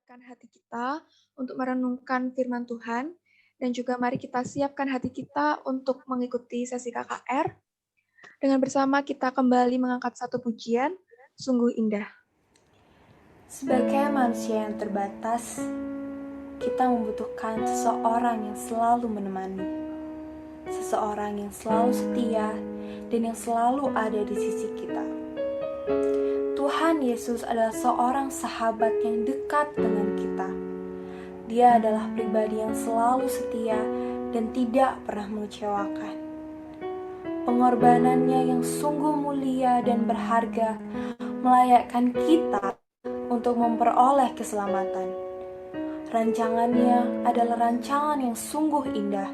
siapkan hati kita untuk merenungkan firman Tuhan, dan juga mari kita siapkan hati kita untuk mengikuti sesi KKR. Dengan bersama kita kembali mengangkat satu pujian, sungguh indah. Sebagai manusia yang terbatas, kita membutuhkan seseorang yang selalu menemani, seseorang yang selalu setia dan yang selalu ada di sisi kita. Tuhan Yesus adalah seorang sahabat yang dekat dengan kita. Dia adalah pribadi yang selalu setia dan tidak pernah mengecewakan. Pengorbanannya yang sungguh mulia dan berharga melayakkan kita untuk memperoleh keselamatan. Rancangannya adalah rancangan yang sungguh indah,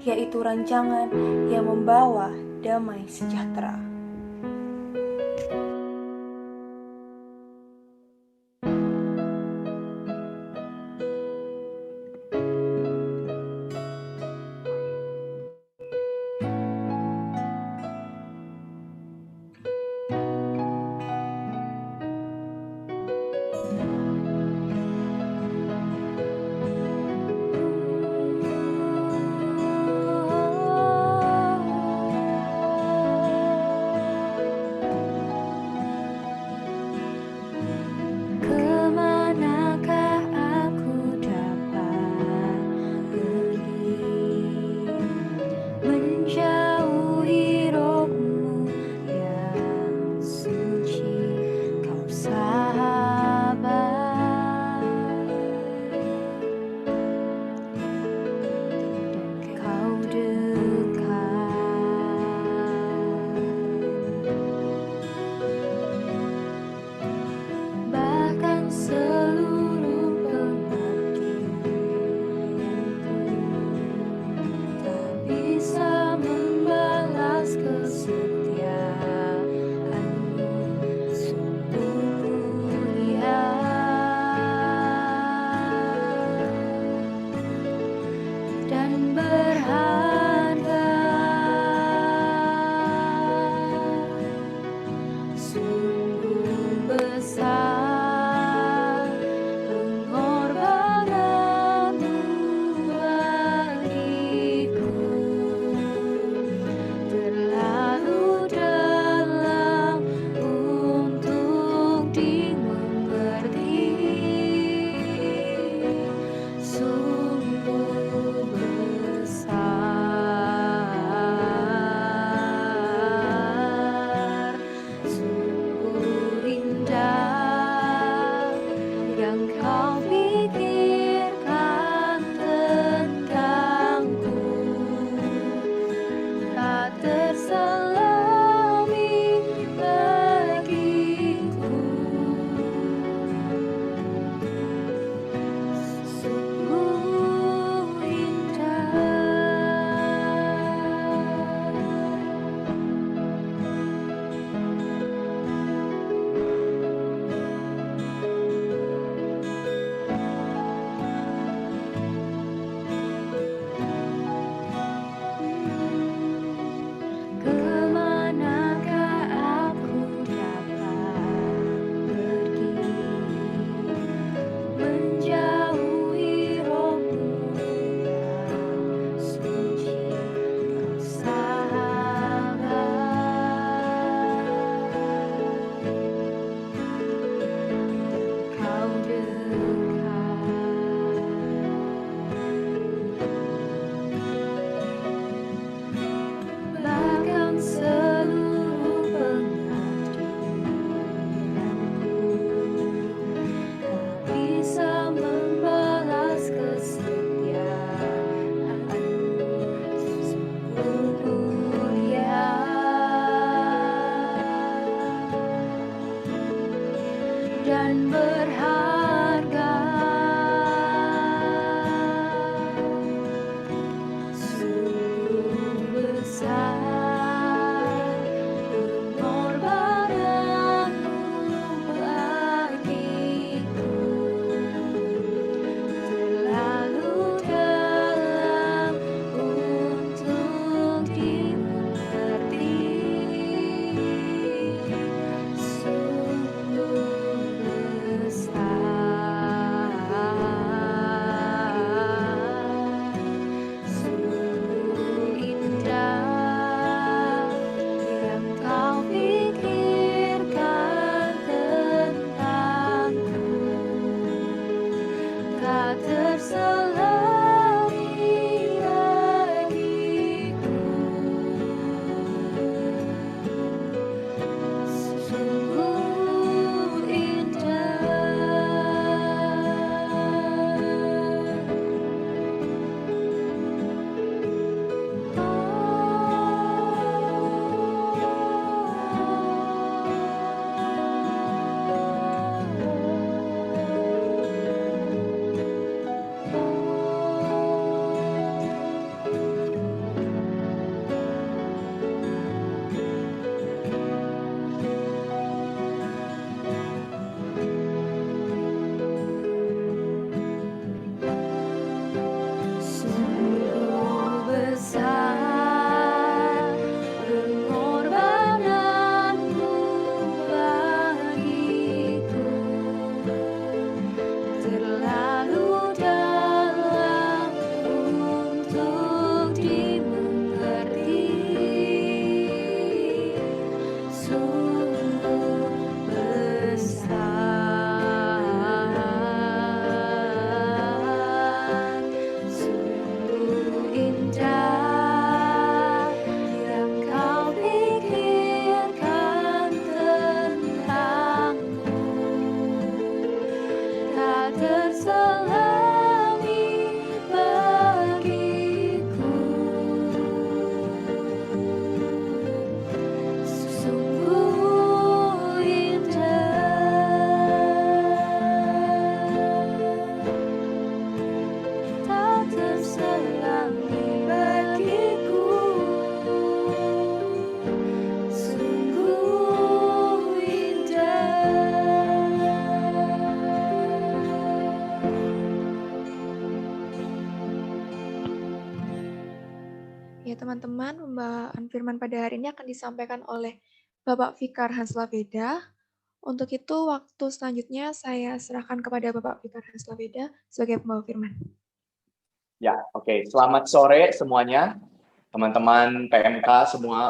yaitu rancangan yang membawa damai sejahtera. Ya teman-teman, pembawaan firman pada hari ini akan disampaikan oleh Bapak Fikar Hanslaveda. Untuk itu, waktu selanjutnya saya serahkan kepada Bapak Fikar Hanslaveda sebagai pembawa firman. Ya, oke. Selamat sore semuanya, teman-teman PMK semua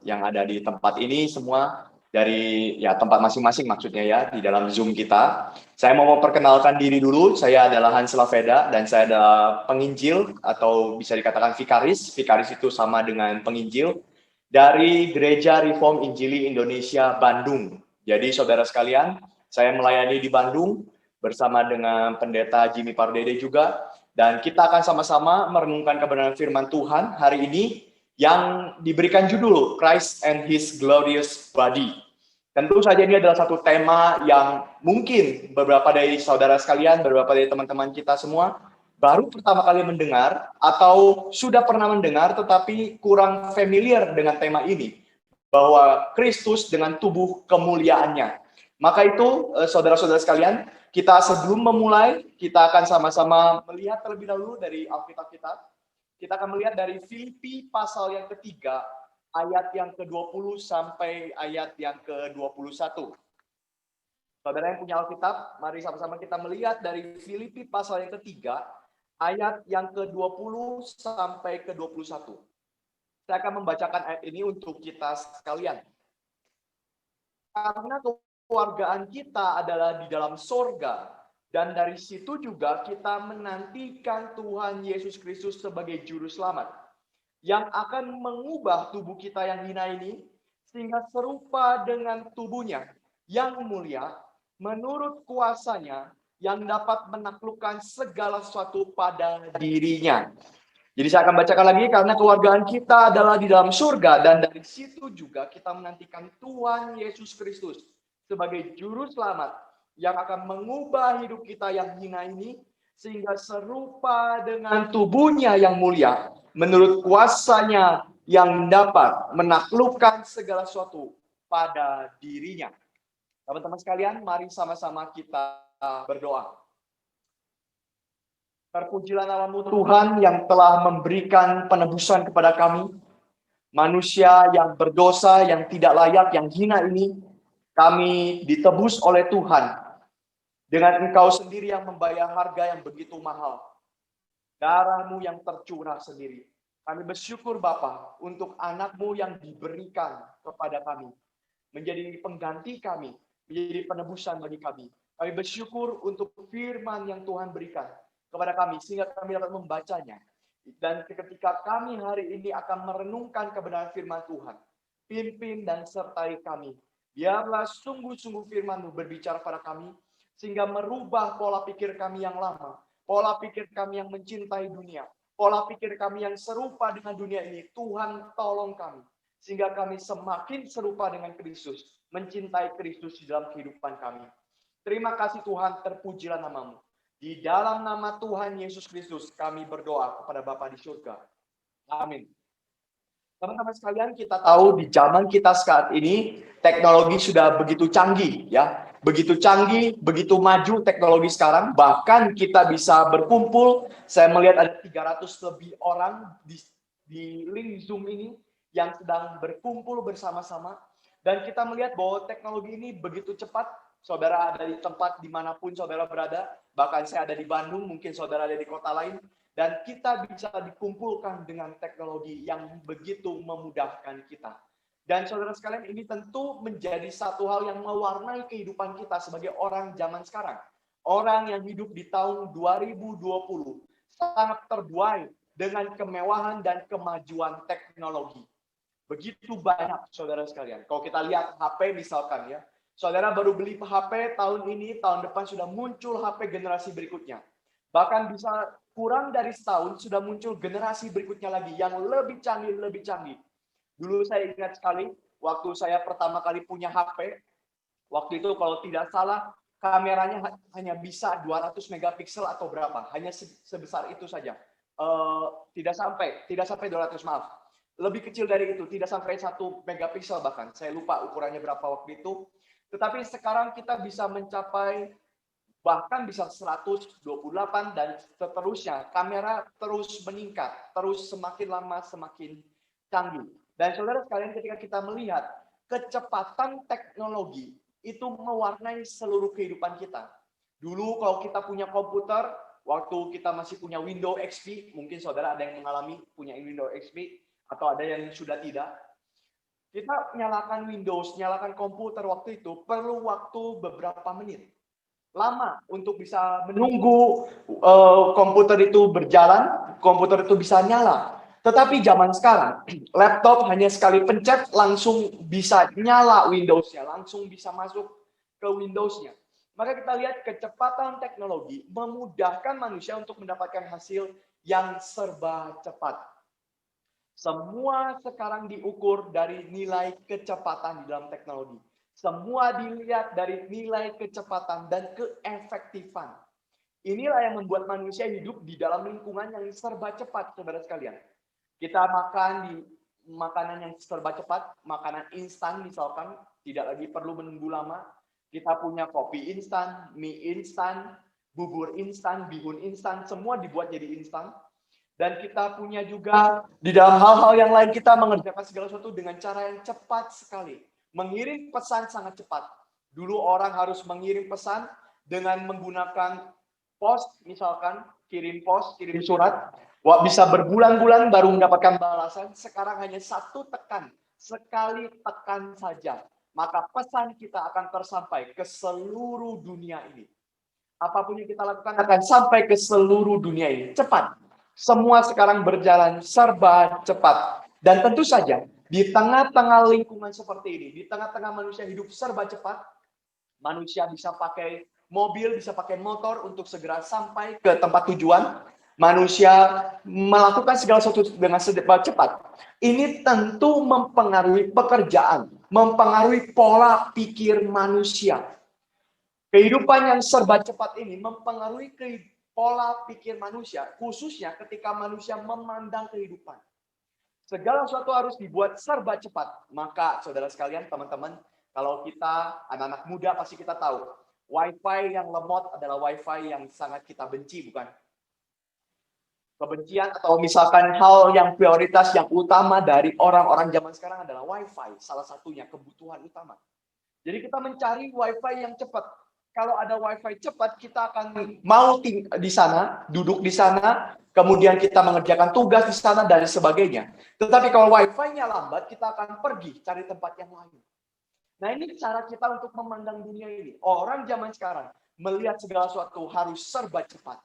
yang ada di tempat ini, semua dari ya tempat masing-masing maksudnya ya, di dalam Zoom kita. Saya mau memperkenalkan diri dulu, saya adalah Hans Laveda dan saya adalah penginjil atau bisa dikatakan vikaris. Vikaris itu sama dengan penginjil dari Gereja Reform Injili Indonesia Bandung. Jadi saudara sekalian, saya melayani di Bandung bersama dengan pendeta Jimmy Pardede juga. Dan kita akan sama-sama merenungkan kebenaran firman Tuhan hari ini yang diberikan judul Christ and His Glorious Body. Tentu saja ini adalah satu tema yang mungkin beberapa dari saudara sekalian, beberapa dari teman-teman kita semua baru pertama kali mendengar atau sudah pernah mendengar tetapi kurang familiar dengan tema ini. Bahwa Kristus dengan tubuh kemuliaannya. Maka itu saudara-saudara sekalian, kita sebelum memulai, kita akan sama-sama melihat terlebih dahulu dari Alkitab kita. Kita akan melihat dari Filipi pasal yang ketiga, ayat yang ke-20 sampai ayat yang ke-21. Saudara yang punya Alkitab, mari sama-sama kita melihat dari Filipi pasal yang ketiga, ayat yang ke-20 sampai ke-21. Saya akan membacakan ayat ini untuk kita sekalian. Karena kekeluargaan kita adalah di dalam sorga, dan dari situ juga kita menantikan Tuhan Yesus Kristus sebagai Juru Selamat, yang akan mengubah tubuh kita yang hina ini, sehingga serupa dengan tubuhnya yang mulia, menurut kuasanya, yang dapat menaklukkan segala sesuatu pada dirinya. Jadi saya akan bacakan lagi, karena keluargaan kita adalah di dalam surga, dan dari situ juga kita menantikan Tuhan Yesus Kristus sebagai Juru Selamat yang akan mengubah hidup kita yang hina ini, sehingga serupa dengan tubuhnya yang mulia, menurut kuasanya yang dapat menaklukkan segala sesuatu pada dirinya. Teman-teman sekalian, mari sama-sama kita berdoa. Terpujilah namamu Tuhan yang telah memberikan penebusan kepada kami. Manusia yang berdosa, yang tidak layak, yang hina ini, kami ditebus oleh Tuhan. Dengan Engkau sendiri yang membayar harga yang begitu mahal. Darah-Mu yang tercurah sendiri. Kami bersyukur Bapa untuk anak-Mu yang diberikan kepada kami. Menjadi pengganti kami, menjadi penebusan bagi kami. Kami bersyukur untuk firman yang Tuhan berikan. kepada kami sehingga kami dapat membacanya. Dan ketika kami hari ini akan merenungkan kebenaran firman Tuhan, pimpin dan sertai kami. Biarlah sungguh-sungguh firman-Mu berbicara pada kami, sehingga merubah pola pikir kami yang lama, pola pikir kami yang mencintai dunia, pola pikir kami yang serupa dengan dunia ini. Tuhan tolong kami, sehingga kami semakin serupa dengan Kristus, mencintai Kristus di dalam kehidupan kami. Terima kasih Tuhan, terpujilah nama-Mu. Di dalam nama Tuhan Yesus Kristus kami berdoa kepada Bapa di surga. Amin. Teman-teman sekalian, kita tahu di zaman kita saat ini teknologi sudah begitu canggih ya. Begitu canggih, begitu maju teknologi sekarang, bahkan kita bisa berkumpul. Saya melihat ada 300 lebih orang di link Zoom ini yang sedang berkumpul bersama-sama. Dan kita melihat bahwa teknologi ini begitu cepat. Saudara ada di tempat dimanapun saudara berada, bahkan saya ada di Bandung, mungkin saudara ada di kota lain, dan kita bisa dikumpulkan dengan teknologi yang begitu memudahkan kita. Dan saudara sekalian, ini tentu menjadi satu hal yang mewarnai kehidupan kita sebagai orang zaman sekarang. Orang yang hidup di tahun 2020 sangat terbuai dengan kemewahan dan kemajuan teknologi. Begitu banyak saudara sekalian. Kalau kita lihat HP misalkan ya, saudara baru beli HP tahun ini, tahun depan sudah muncul HP generasi berikutnya. Bahkan bisa kurang dari setahun sudah muncul generasi berikutnya lagi yang lebih canggih, lebih canggih. Dulu saya ingat sekali, waktu saya pertama kali punya HP, waktu itu kalau tidak salah, kameranya hanya bisa 200 megapiksel atau berapa, hanya sebesar itu saja. Tidak sampai 200, maaf. Lebih kecil dari itu, tidak sampai 1 megapiksel bahkan. Saya lupa ukurannya berapa waktu itu. Tetapi sekarang kita bisa mencapai bahkan bisa 128 dan seterusnya. Kamera terus meningkat, terus semakin lama semakin canggih. Dan saudara sekalian, ketika kita melihat kecepatan teknologi itu mewarnai seluruh kehidupan kita. Dulu kalau kita punya komputer, waktu kita masih punya Windows XP, mungkin saudara ada yang mengalami punya Windows XP atau ada yang sudah tidak. Kita nyalakan Windows, nyalakan komputer waktu itu perlu waktu beberapa menit. Lama untuk bisa menunggu komputer itu berjalan, komputer itu bisa nyala. Tetapi zaman sekarang, laptop hanya sekali pencet langsung bisa nyala Windows-nya, langsung bisa masuk ke Windows-nya. Maka kita lihat kecepatan teknologi memudahkan manusia untuk mendapatkan hasil yang serba cepat. Semua sekarang diukur dari nilai kecepatan di dalam teknologi. Semua dilihat dari nilai kecepatan dan keefektifan. Inilah yang membuat manusia hidup di dalam lingkungan yang serba cepat, saudara sekalian. Kita makan di makanan yang serba cepat, makanan instan misalkan, tidak lagi perlu menunggu lama. Kita punya kopi instan, mie instan, bubur instan, bihun instan, semua dibuat jadi instan. Dan kita punya juga di dalam hal-hal yang lain kita mengerjakan segala sesuatu dengan cara yang cepat sekali. Mengirim pesan sangat cepat. Dulu orang harus mengirim pesan dengan menggunakan pos, misalkan kirim pos, kirim surat. Wah, bisa berbulan-bulan baru mendapatkan balasan. Sekarang hanya satu tekan, sekali tekan saja. Maka pesan kita akan tersampai ke seluruh dunia ini. Apapun yang kita lakukan akan sampai ke seluruh dunia ini. Cepat. Semua sekarang berjalan serba cepat. Dan tentu saja, di tengah-tengah lingkungan seperti ini, di tengah-tengah manusia hidup serba cepat, manusia bisa pakai mobil, bisa pakai motor untuk segera sampai ke tempat tujuan. Manusia melakukan segala sesuatu dengan serba cepat. Ini tentu mempengaruhi pekerjaan, mempengaruhi pola pikir manusia. Kehidupan yang serba cepat ini mempengaruhi pola pikir manusia, khususnya ketika manusia memandang kehidupan. Segala sesuatu harus dibuat serba cepat. Maka saudara sekalian, teman-teman, kalau kita anak-anak muda pasti kita tahu, Wi-Fi yang lemot adalah Wi-Fi yang sangat kita benci, bukan? Kebencian atau misalkan hal yang prioritas yang utama dari orang-orang zaman sekarang adalah Wi-Fi, salah satunya kebutuhan utama. Jadi kita mencari Wi-Fi yang cepat. Kalau ada Wi-Fi cepat, kita akan mau di sana, duduk di sana, kemudian kita mengerjakan tugas di sana, dan sebagainya. Tetapi kalau Wi-Fi-nya lambat, kita akan pergi cari tempat yang lain. Nah, ini cara kita untuk memandang dunia ini. Orang zaman sekarang melihat segala sesuatu harus serba cepat.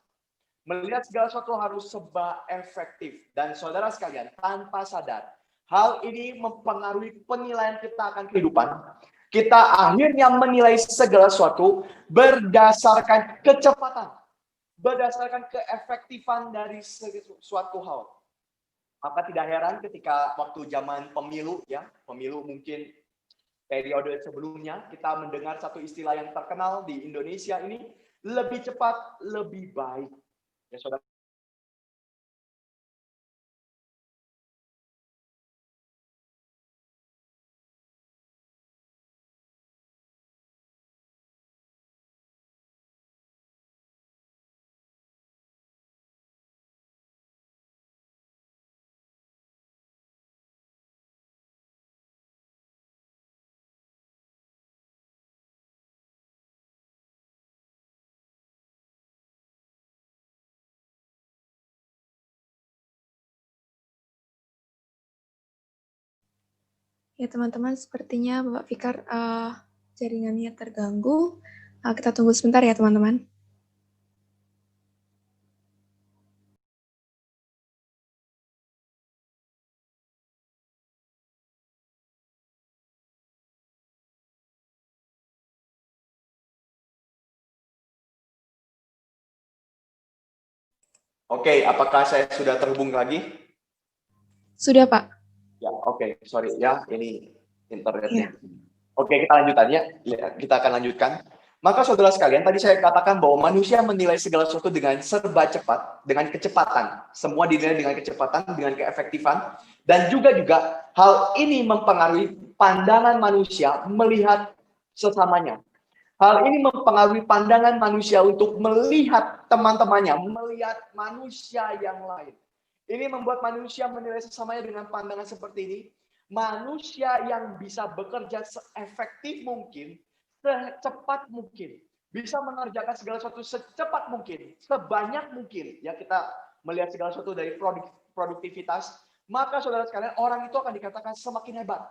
Melihat segala sesuatu harus serba efektif. Dan saudara sekalian, tanpa sadar, hal ini mempengaruhi penilaian kita akan kehidupan. Kita akhirnya menilai segala sesuatu berdasarkan kecepatan, berdasarkan keefektifan dari suatu hal. Maka tidak heran ketika waktu zaman pemilu, ya, pemilu mungkin periode sebelumnya, kita mendengar satu istilah yang terkenal di Indonesia ini, lebih cepat, lebih baik. Ya, saudara. Ya teman-teman, sepertinya Bapak Fikar jaringannya terganggu. Kita tunggu sebentar ya teman-teman. Oke, apakah saya sudah terhubung lagi? Sudah Pak. Ya, oke, sorry ya, ini internetnya. Ya. Oke, kita lanjutannya. Ya, kita akan lanjutkan. Maka saudara sekalian, tadi saya katakan bahwa manusia menilai segala sesuatu dengan serba cepat, dengan kecepatan. Semua dinilai dengan kecepatan, dengan keefektifan. Dan juga hal ini mempengaruhi pandangan manusia melihat sesamanya. Hal ini mempengaruhi pandangan manusia untuk melihat teman-temannya, melihat manusia yang lain. Ini membuat manusia menilai sesamanya dengan pandangan seperti ini. Manusia yang bisa bekerja seefektif mungkin, secepat mungkin, bisa mengerjakan segala sesuatu secepat mungkin, sebanyak mungkin. Ya, kita melihat segala sesuatu dari produktivitas, maka saudara sekalian, orang itu akan dikatakan semakin hebat.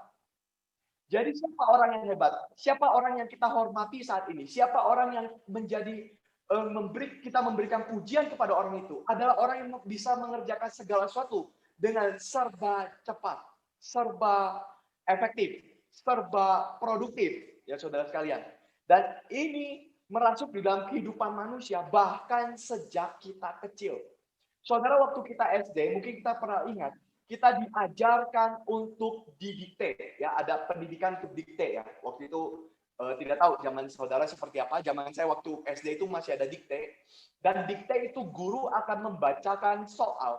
Jadi siapa orang yang hebat? Siapa orang yang kita hormati saat ini? Siapa orang yang menjadi kita memberikan pujian kepada orang itu? Adalah orang yang bisa mengerjakan segala sesuatu dengan serba cepat, serba efektif, serba produktif, ya saudara sekalian. Dan ini merasuk di dalam kehidupan manusia bahkan sejak kita kecil. Saudara, waktu kita SD, mungkin kita pernah ingat, kita diajarkan untuk didikte, ya, ada pendidikan untuk dikte, ya. Waktu itu tidak tahu zaman saudara seperti apa. Zaman saya waktu SD itu masih ada dikte, dan dikte itu guru akan membacakan soal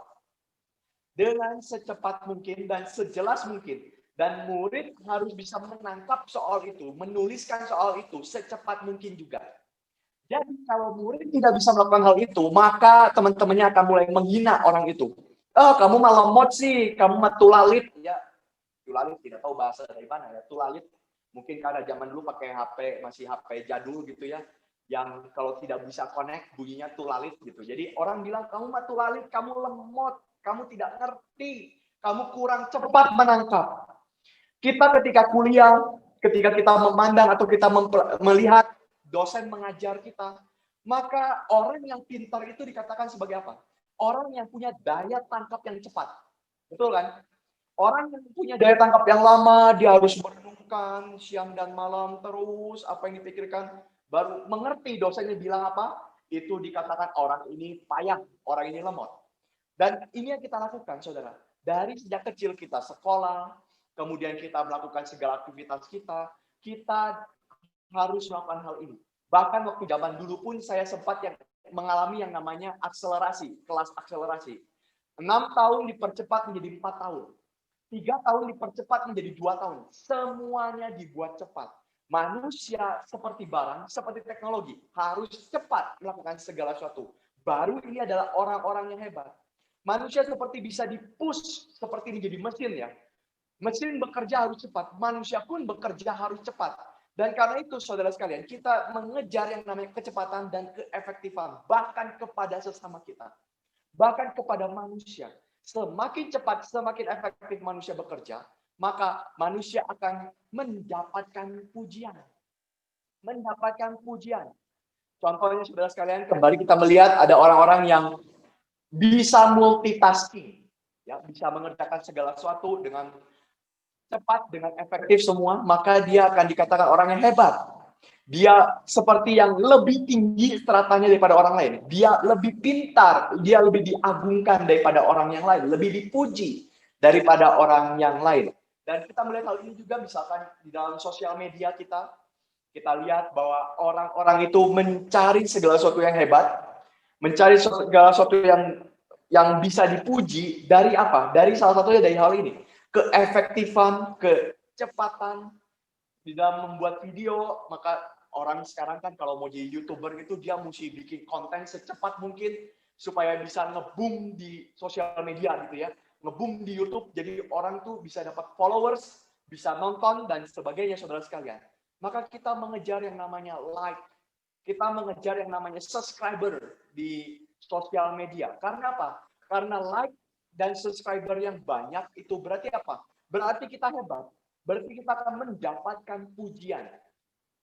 dengan secepat mungkin dan sejelas mungkin, dan murid harus bisa menangkap soal itu, menuliskan soal itu secepat mungkin juga. Jadi kalau murid tidak bisa melakukan hal itu, maka teman-temannya akan mulai menghina orang itu. Oh, kamu mah lemot sih, kamu mah tulalit. Ya, tulalit tidak tahu bahasa dari mana ya. Tulalit mungkin karena zaman dulu pakai HP, masih HP jadul gitu ya. Yang kalau tidak bisa connect, bunyinya tulalit gitu. Jadi orang bilang, kamu mah tulalit, kamu lemot, kamu tidak ngerti, kamu kurang cepat menangkap. Kita ketika kuliah, ketika kita memandang atau kita melihat dosen mengajar kita, maka orang yang pintar itu dikatakan sebagai apa? Orang yang punya daya tangkap yang cepat. Betul kan? Orang yang punya daya tangkap yang lama, dia harus merenungkan siang dan malam terus apa yang dipikirkan, baru mengerti dosennya bilang apa, itu dikatakan orang ini payah, orang ini lemot. Dan ini yang kita lakukan, saudara. Dari sejak kecil kita sekolah, kemudian kita melakukan segala aktivitas kita harus melakukan hal ini. Bahkan waktu zaman dulu pun saya sempat mengalami yang namanya akselerasi, kelas akselerasi. 6 tahun dipercepat menjadi 4 tahun. 3 tahun dipercepat menjadi 2 tahun. Semuanya dibuat cepat. Manusia seperti barang, seperti teknologi, harus cepat melakukan segala sesuatu. Baru ini adalah orang-orang yang hebat. Manusia seperti bisa dipush, seperti menjadi mesin ya. Mesin bekerja harus cepat, manusia pun bekerja harus cepat. Dan karena itu, saudara sekalian, kita mengejar yang namanya kecepatan dan keefektifan, bahkan kepada sesama kita. Bahkan kepada manusia. Semakin cepat, semakin efektif manusia bekerja, maka manusia akan mendapatkan pujian. Mendapatkan pujian. Contohnya saudara sekalian, kembali kita melihat ada orang-orang yang bisa multitasking, ya, bisa mengerjakan segala sesuatu dengan cepat, dengan efektif semua, maka dia akan dikatakan orang yang hebat. Dia seperti yang lebih tinggi stratanya daripada orang lain. Dia lebih pintar, dia lebih diagungkan daripada orang yang lain, lebih dipuji daripada orang yang lain. Dan kita melihat hal ini juga misalkan di dalam sosial media kita lihat bahwa orang-orang itu mencari segala sesuatu yang hebat, mencari segala sesuatu yang bisa dipuji dari apa? Dari salah satunya dari hal ini, keefektifan, kecepatan di dalam membuat video. Maka orang sekarang kan kalau mau jadi YouTuber itu dia mesti bikin konten secepat mungkin supaya bisa nge-boom di sosial media gitu ya, nge-boom di YouTube, jadi orang tuh bisa dapat followers, bisa nonton dan sebagainya saudara sekalian. Maka kita mengejar yang namanya like, kita mengejar yang namanya subscriber di sosial media. Karena apa? Karena like dan subscriber yang banyak itu berarti apa? Berarti kita hebat. Berarti kita akan mendapatkan pujian.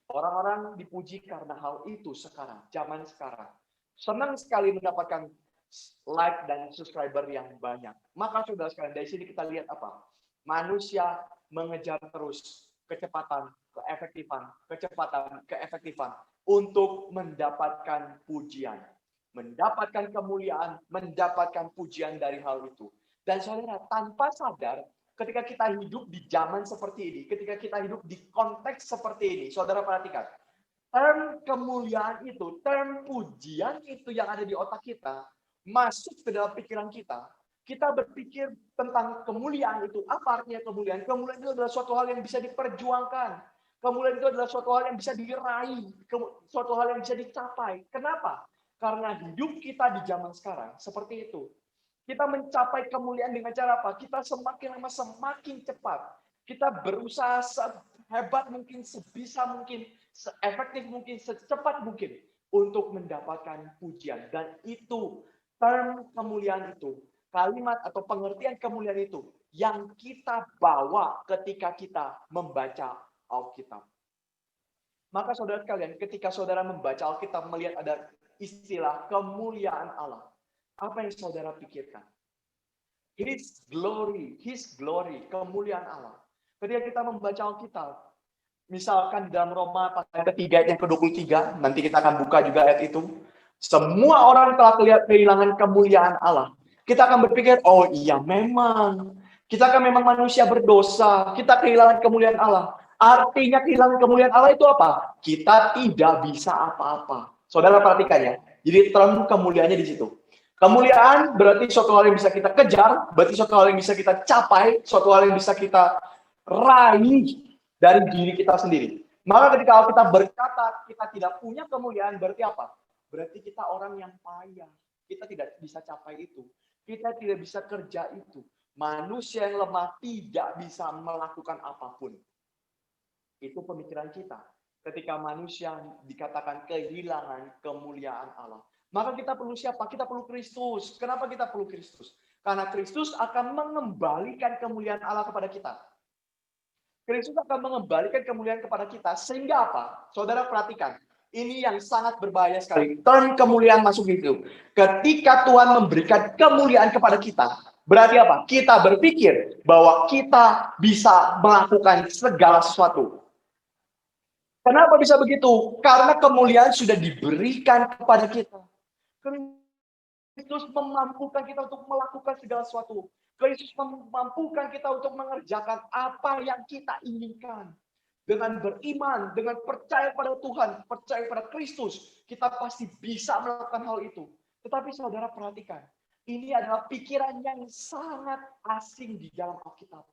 Orang-orang dipuji karena hal itu sekarang, zaman sekarang. Senang sekali mendapatkan like dan subscriber yang banyak. Maka saudara sekalian, dari sini kita lihat apa? Manusia mengejar terus kecepatan, keefektifan untuk mendapatkan pujian, mendapatkan kemuliaan, mendapatkan pujian dari hal itu. Dan saudara, tanpa sadar, ketika kita hidup di zaman seperti ini, ketika kita hidup di konteks seperti ini, saudara perhatikan, term kemuliaan itu, term pujian itu yang ada di otak kita, masuk ke dalam pikiran kita. Kita berpikir tentang kemuliaan itu. Apa artinya kemuliaan? Kemuliaan itu adalah suatu hal yang bisa diperjuangkan. Kemuliaan itu adalah suatu hal yang bisa diraih. Suatu hal yang bisa dicapai. Kenapa? Karena hidup kita di zaman sekarang seperti itu. Kita mencapai kemuliaan dengan cara apa? Kita semakin lama semakin cepat. Kita berusaha sehebat mungkin, sebisa mungkin, seefektif mungkin, secepat mungkin untuk mendapatkan pujian. Dan itu, term kemuliaan itu, kalimat atau pengertian kemuliaan itu yang kita bawa ketika kita membaca Alkitab. Maka saudara sekalian, ketika saudara membaca Alkitab, melihat ada istilah kemuliaan Allah, apa yang saudara pikirkan? His glory, kemuliaan Allah. Ketika kita membaca Alkitab, misalkan di dalam Roma pasal ketiga ayat yang ke-23, nanti kita akan buka juga ayat itu. Semua orang telah kehilangan kemuliaan Allah. Kita akan berpikir, oh iya memang. Kita kan memang manusia berdosa. Kita kehilangan kemuliaan Allah. Artinya kehilangan kemuliaan Allah itu apa? Kita tidak bisa apa-apa. Saudara perhatikan ya. Jadi term kemuliaannya di situ. Kemuliaan berarti suatu hal yang bisa kita kejar, berarti suatu hal yang bisa kita capai, suatu hal yang bisa kita raih dari diri kita sendiri. Maka ketika kita berkata kita tidak punya kemuliaan, berarti apa? Berarti kita orang yang payah. Kita tidak bisa capai itu. Kita tidak bisa kerja itu. Manusia yang lemah tidak bisa melakukan apapun. Itu pemikiran kita. Ketika manusia dikatakan kehilangan kemuliaan Allah. Maka kita perlu siapa? Kita perlu Kristus. Kenapa kita perlu Kristus? Karena Kristus akan mengembalikan kemuliaan Allah kepada kita. Kristus akan mengembalikan kemuliaan kepada kita. Sehingga apa? Saudara perhatikan. Ini yang sangat berbahaya sekali. Term kemuliaan masuk itu. Ketika Tuhan memberikan kemuliaan kepada kita, berarti apa? Kita berpikir bahwa kita bisa melakukan segala sesuatu. Kenapa bisa begitu? Karena kemuliaan sudah diberikan kepada kita. Kristus memampukan kita untuk melakukan segala sesuatu. Kristus memampukan kita untuk mengerjakan apa yang kita inginkan. Dengan beriman, dengan percaya pada Tuhan, percaya pada Kristus, kita pasti bisa melakukan hal itu. Tetapi saudara perhatikan, ini adalah pikiran yang sangat asing di dalam Alkitab.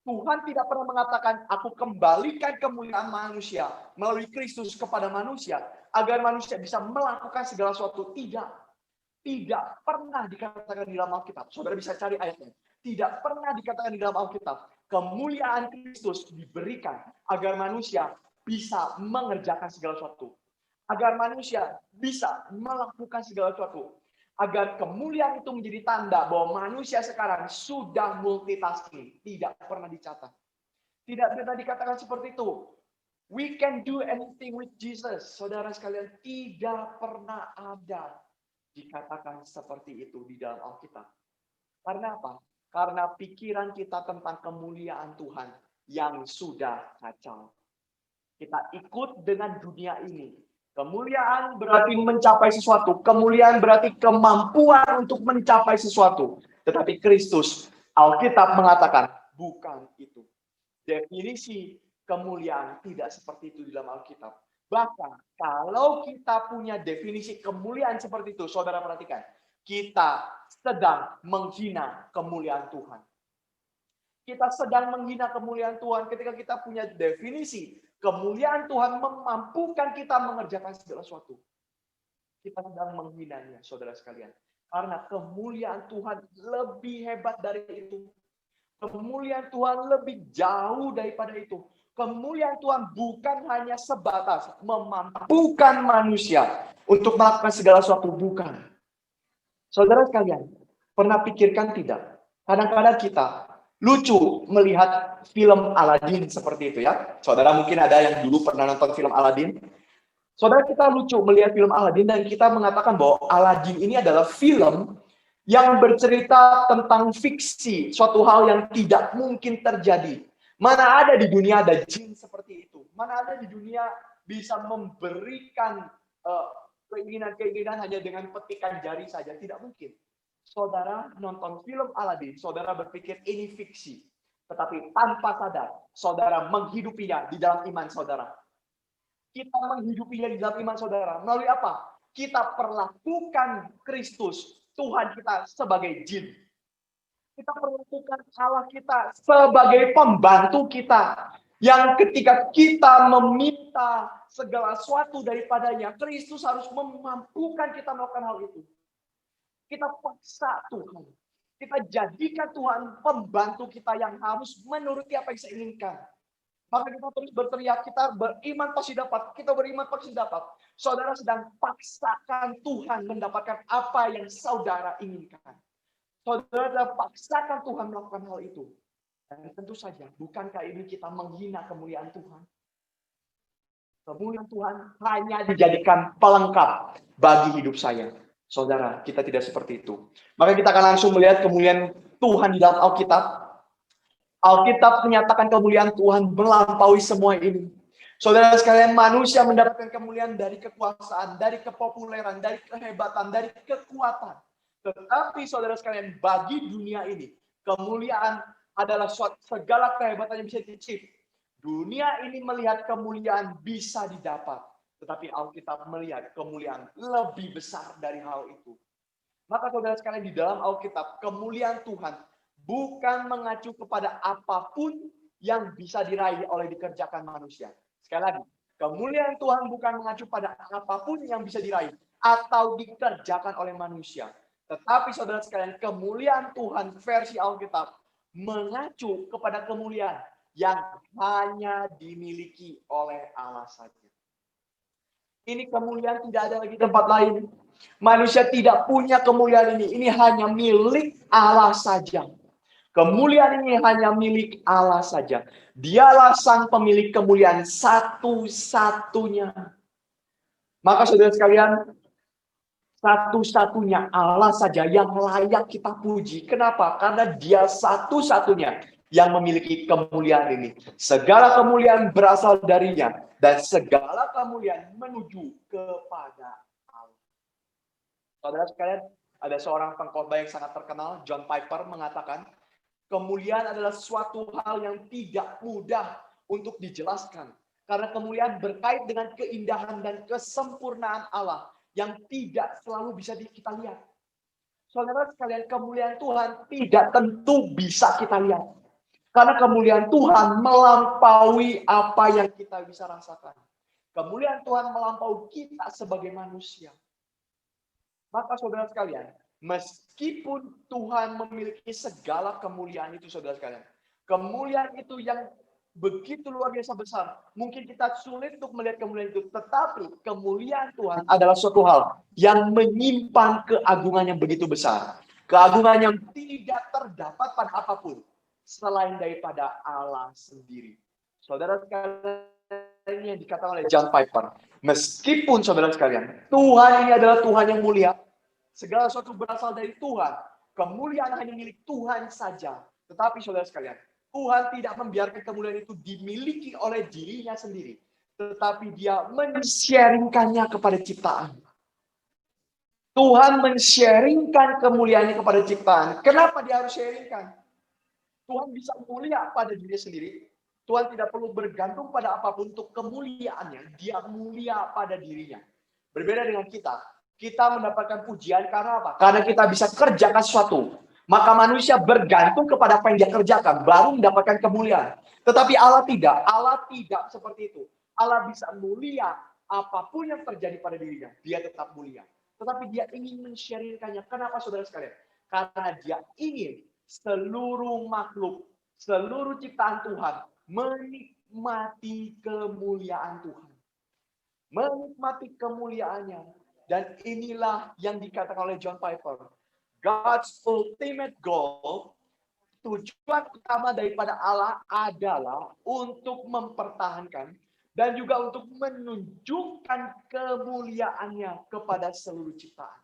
Tuhan tidak pernah mengatakan, aku kembalikan kemuliaan manusia melalui Kristus kepada manusia, agar manusia bisa melakukan segala sesuatu. Tidak. Tidak pernah dikatakan di dalam Alkitab. Saudara bisa cari ayatnya. Tidak pernah dikatakan di dalam Alkitab. Kemuliaan Kristus diberikan agar manusia bisa mengerjakan segala sesuatu. Agar manusia bisa melakukan segala sesuatu. Agar kemuliaan itu menjadi tanda bahwa manusia sekarang sudah multitasking. Tidak pernah dicatat. Tidak pernah dikatakan seperti itu. We can do anything with Jesus. Saudara sekalian, tidak pernah ada dikatakan seperti itu di dalam Alkitab. Karena apa? Karena pikiran kita tentang kemuliaan Tuhan yang sudah kacau. Kita ikut dengan dunia ini. Kemuliaan berarti mencapai sesuatu. Kemuliaan berarti kemampuan untuk mencapai sesuatu. Tetapi Kristus, Alkitab mengatakan, bukan itu. Definisi kemuliaan tidak seperti itu di dalam Alkitab. Bahkan kalau kita punya definisi kemuliaan seperti itu, saudara perhatikan, kita sedang menghina kemuliaan Tuhan. Kita sedang menghina kemuliaan Tuhan ketika kita punya definisi kemuliaan Tuhan memampukan kita mengerjakan segala sesuatu. Kita sedang menghinanya, saudara sekalian. Karena kemuliaan Tuhan lebih hebat dari itu. Kemuliaan Tuhan lebih jauh daripada itu. Kemuliaan Tuhan bukan hanya sebatas memampukan manusia untuk melakukan segala sesuatu, bukan. Saudara sekalian, pernah pikirkan tidak? Kadang-kadang kita lucu melihat film Aladin seperti itu ya. Saudara mungkin ada yang dulu pernah nonton film Aladin. Saudara, kita lucu melihat film Aladin dan kita mengatakan bahwa Aladin ini adalah film yang bercerita tentang fiksi, suatu hal yang tidak mungkin terjadi. Mana ada di dunia ada jin seperti itu? Mana ada di dunia bisa memberikan keinginan-keinginan hanya dengan petikan jari saja? Tidak mungkin. Saudara nonton film Aladin, saudara berpikir ini fiksi. Tetapi tanpa sadar, saudara menghidupinya di dalam iman saudara. Kita menghidupinya di dalam iman saudara. Melalui apa? Kita perlakukan Kristus, Tuhan kita, sebagai jin. Kita perlakukan Allah kita sebagai pembantu kita. Yang ketika kita meminta segala sesuatu daripadanya, Kristus harus memampukan kita melakukan hal itu. Kita paksa Tuhan. Kita jadikan Tuhan pembantu kita yang harus menuruti apa yang saya inginkan. Maka kita terus berteriak, kita beriman pasti dapat, kita beriman pasti dapat. Saudara sedang paksakan Tuhan mendapatkan apa yang saudara inginkan. Saudara sedang paksakan Tuhan melakukan hal itu. Dan tentu saja, bukankah ini kita menghina kemuliaan Tuhan? Kemuliaan Tuhan hanya dijadikan pelengkap bagi hidup saya. Saudara, kita tidak seperti itu. Maka kita akan langsung melihat kemuliaan Tuhan di dalam Alkitab. Alkitab menyatakan kemuliaan Tuhan melampaui semua ini. Saudara sekalian, manusia mendapatkan kemuliaan dari kekuasaan, dari kepopuleran, dari kehebatan, dari kekuatan. Tetapi saudara sekalian, bagi dunia ini, kemuliaan adalah segala kehebatan yang bisa diciptakan. Dunia ini melihat kemuliaan bisa didapat. Tetapi Alkitab melihat kemuliaan lebih besar dari hal itu. Maka saudara sekalian, di dalam Alkitab, kemuliaan Tuhan bukan mengacu kepada apapun yang bisa diraih oleh dikerjakan manusia. Sekali lagi, kemuliaan Tuhan bukan mengacu pada apapun yang bisa diraih atau dikerjakan oleh manusia. Tetapi saudara sekalian, kemuliaan Tuhan versi Alkitab mengacu kepada kemuliaan yang hanya dimiliki oleh Allah saja. Ini kemuliaan tidak ada lagi tempat lain. Manusia tidak punya kemuliaan ini. Ini hanya milik Allah saja. Kemuliaan ini hanya milik Allah saja. Dialah sang pemilik kemuliaan satu-satunya. Maka saudara sekalian, satu-satunya Allah saja yang layak kita puji. Kenapa? Karena dia satu-satunya yang memiliki kemuliaan ini. Segala kemuliaan berasal darinya. Dan segala kemuliaan menuju kepada Allah. Saudara sekalian, ada seorang pengkhotbah yang sangat terkenal, John Piper, mengatakan, kemuliaan adalah suatu hal yang tidak mudah untuk dijelaskan. Karena kemuliaan berkait dengan keindahan dan kesempurnaan Allah yang tidak selalu bisa kita lihat. Saudara sekalian, kemuliaan Tuhan tidak tentu bisa kita lihat. Karena kemuliaan Tuhan melampaui apa yang kita bisa rasakan. Kemuliaan Tuhan melampaui kita sebagai manusia. Maka saudara sekalian, meskipun Tuhan memiliki segala kemuliaan itu, saudara sekalian, kemuliaan itu yang begitu luar biasa besar, mungkin kita sulit untuk melihat kemuliaan itu, tetapi kemuliaan Tuhan adalah suatu hal yang menyimpan keagungan yang begitu besar, keagungan yang tidak terdapat pada apapun selain daripada Allah sendiri. Saudara sekalian, ini yang dikatakan oleh John Piper. Meskipun saudara sekalian, Tuhan ini adalah Tuhan yang mulia. Segala sesuatu berasal dari Tuhan. Kemuliaan hanya milik Tuhan saja. Tetapi saudara sekalian, Tuhan tidak membiarkan kemuliaan itu dimiliki oleh dirinya sendiri. Tetapi dia men-sharingkannya kepada ciptaan. Tuhan men-sharingkan kemuliaannya kepada ciptaan. Kenapa dia harus sharingkan? Tuhan bisa mulia pada dirinya sendiri. Tuhan tidak perlu bergantung pada apapun untuk kemuliaannya. Dia mulia pada dirinya. Berbeda dengan kita. Kita mendapatkan pujian karena apa? Karena kita bisa kerjakan sesuatu. Maka manusia bergantung kepada apa yang dia kerjakan. Baru mendapatkan kemuliaan. Tetapi Allah tidak. Allah tidak seperti itu. Allah bisa mulia apapun yang terjadi pada dirinya. Dia tetap mulia. Tetapi dia ingin men-sharingkannya. Kenapa saudara sekalian? Karena dia ingin seluruh makhluk, seluruh ciptaan Tuhan menikmati kemuliaan Tuhan. Menikmati kemuliaannya. Dan inilah yang dikatakan oleh John Piper. God's ultimate goal, tujuan utama daripada Allah adalah untuk mempertahankan dan juga untuk menunjukkan kemuliaannya kepada seluruh ciptaan.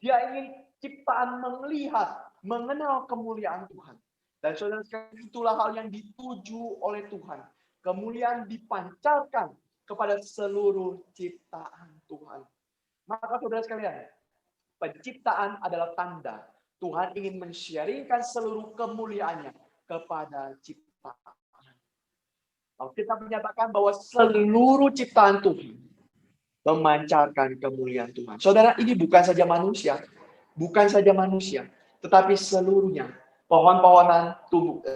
Dia ingin ciptaan melihat, mengenal kemuliaan Tuhan. Dan saudara sekalian, itulah hal yang dituju oleh Tuhan. Kemuliaan dipancarkan kepada seluruh ciptaan Tuhan. Maka saudara sekalian, penciptaan adalah tanda Tuhan ingin men-sharingkan seluruh kemuliaannya kepada ciptaan. Kita menyatakan bahwa seluruh ciptaan Tuhan memancarkan kemuliaan Tuhan. Saudara, ini bukan saja manusia, tetapi seluruhnya. Pohon-pohonan,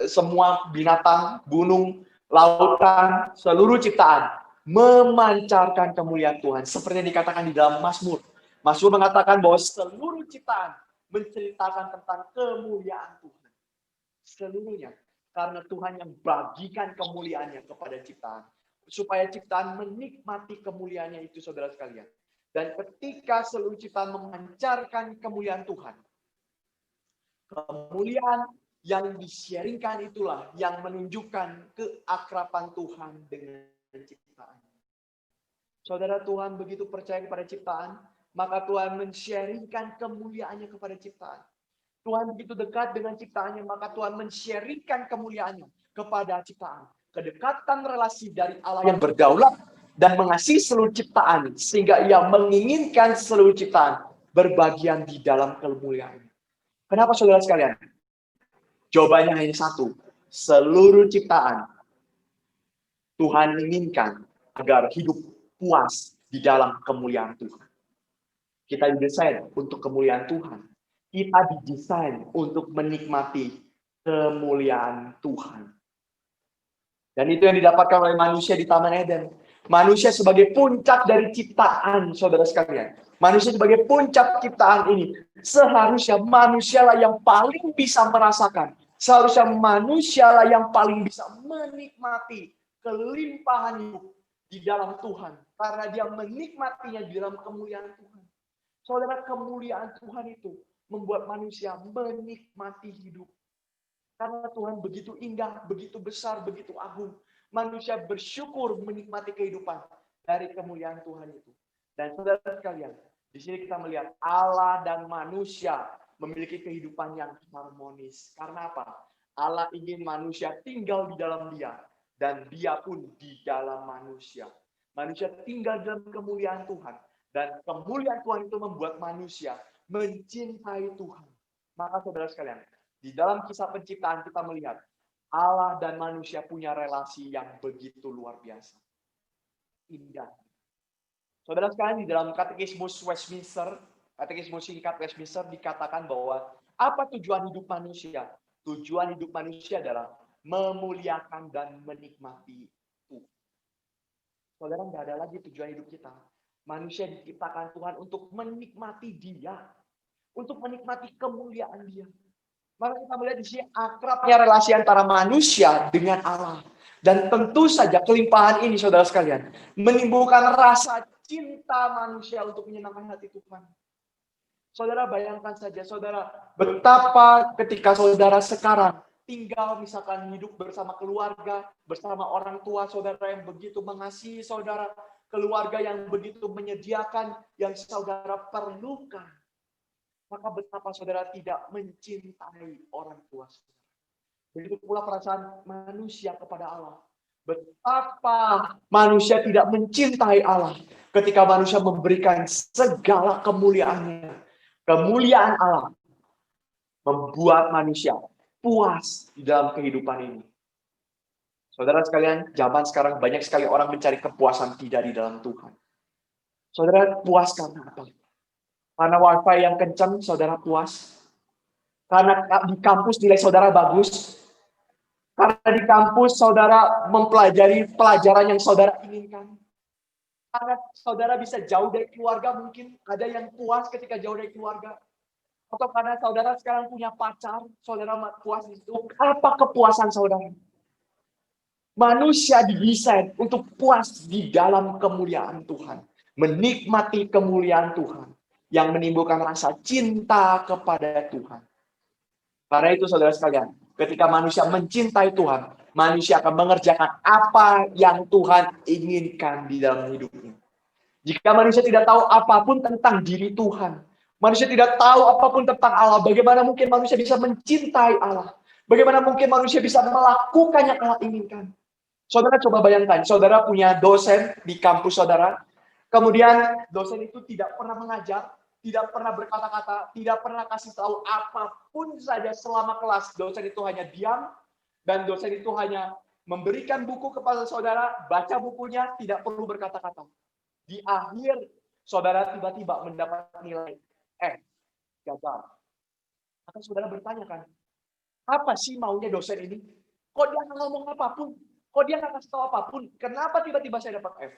semua binatang, gunung, lautan, seluruh ciptaan memancarkan kemuliaan Tuhan. Seperti yang dikatakan di dalam Mazmur. Mazmur mengatakan bahwa seluruh ciptaan menceritakan tentang kemuliaan Tuhan. Seluruhnya. Karena Tuhan yang bagikan kemuliaannya kepada ciptaan. Supaya ciptaan menikmati kemuliaannya itu, saudara sekalian. Dan ketika seluruh ciptaan memancarkan kemuliaan Tuhan, kemuliaan yang di-sharingkan itulah yang menunjukkan keakraban Tuhan dengan ciptaan. Saudara, Tuhan begitu percaya kepada ciptaan, maka Tuhan men-sharingkan kemuliaannya kepada ciptaan. Tuhan begitu dekat dengan ciptaannya, maka Tuhan men-sharingkan kemuliaannya kepada ciptaan. Kedekatan relasi dari Allah yang berdaulat dan mengasihi seluruh ciptaan, sehingga ia menginginkan seluruh ciptaan berbagian di dalam kemuliaan. Kenapa saudara sekalian? Jawabannya hanya satu. Seluruh ciptaan Tuhan inginkan agar hidup puas di dalam kemuliaan Tuhan. Kita didesain untuk kemuliaan Tuhan. Kita didesain untuk menikmati kemuliaan Tuhan. Dan itu yang didapatkan oleh manusia di Taman Eden. Manusia sebagai puncak dari ciptaan, saudara sekalian. Manusia sebagai puncak ciptaan ini. Seharusnya manusialah yang paling bisa merasakan. Seharusnya manusialah yang paling bisa menikmati kelimpahan hidup di dalam Tuhan. Karena dia menikmatinya di dalam kemuliaan Tuhan. Saudara, kemuliaan Tuhan itu membuat manusia menikmati hidup. Karena Tuhan begitu indah, begitu besar, begitu agung. Manusia bersyukur menikmati kehidupan dari kemuliaan Tuhan itu. Dan saudara sekalian, di sini kita melihat Allah dan manusia memiliki kehidupan yang harmonis. Karena apa? Allah ingin manusia tinggal di dalam dia. Dan dia pun di dalam manusia. Manusia tinggal dalam kemuliaan Tuhan. Dan kemuliaan Tuhan itu membuat manusia mencintai Tuhan. Maka saudara sekalian, di dalam kisah penciptaan kita melihat Allah dan manusia punya relasi yang begitu luar biasa. Indah. Saudara sekalian, di dalam katekismus Westminster, katekismus singkat Westminster dikatakan bahwa apa tujuan hidup manusia? Tujuan hidup manusia adalah memuliakan dan menikmati Tuhan. Saudara, nggak ada lagi tujuan hidup kita. Manusia diciptakan Tuhan untuk menikmati Dia, untuk menikmati kemuliaan Dia. Maka kita melihat di sini akrabnya relasi antara manusia dengan Allah. Dan tentu saja kelimpahan ini, saudara sekalian, menimbulkan rasa cinta manusia untuk menyenangkan hati Tuhan. Saudara bayangkan saja, saudara, betapa ketika saudara sekarang tinggal misalkan hidup bersama keluarga, bersama orang tua saudara yang begitu mengasihi saudara, keluarga yang begitu menyediakan yang saudara perlukan, maka betapa saudara tidak mencintai orang tua saudara. Begitu pula perasaan manusia kepada Allah. Betapa manusia tidak mencintai Allah ketika manusia memberikan segala kemuliaannya. Kemuliaan Allah membuat manusia puas di dalam kehidupan ini. Saudara sekalian, zaman sekarang banyak sekali orang mencari kepuasan tidak di dalam Tuhan. Saudara puas karena apa? Karena wifi yang kencang, saudara puas. Karena di kampus nilai saudara bagus. Karena di kampus saudara mempelajari pelajaran yang saudara inginkan. Karena saudara bisa jauh dari keluarga, mungkin ada yang puas ketika jauh dari keluarga. Atau karena saudara sekarang punya pacar, saudara puas itu. Apa kepuasan saudara? Manusia didesain untuk puas di dalam kemuliaan Tuhan. Menikmati kemuliaan Tuhan. Yang menimbulkan rasa cinta kepada Tuhan. Karena itu saudara sekalian, ketika manusia mencintai Tuhan, manusia akan mengerjakan apa yang Tuhan inginkan di dalam hidupnya. Jika manusia tidak tahu apapun tentang diri Tuhan, manusia tidak tahu apapun tentang Allah, bagaimana mungkin manusia bisa mencintai Allah? Bagaimana mungkin manusia bisa melakukan yang Allah inginkan? Saudara coba bayangkan, saudara punya dosen di kampus saudara, kemudian dosen itu tidak pernah mengajar, tidak pernah berkata-kata, tidak pernah kasih tahu apapun saja selama kelas. Dosen itu hanya diam, dan dosen itu hanya memberikan buku kepada saudara, baca bukunya, tidak perlu berkata-kata. Di akhir, saudara tiba-tiba mendapat nilai gagal. Maka saudara bertanya kan, apa sih maunya dosen ini? Kok dia nggak ngomong apapun? Kok dia nggak kasih tahu apapun? Kenapa tiba-tiba saya dapat F?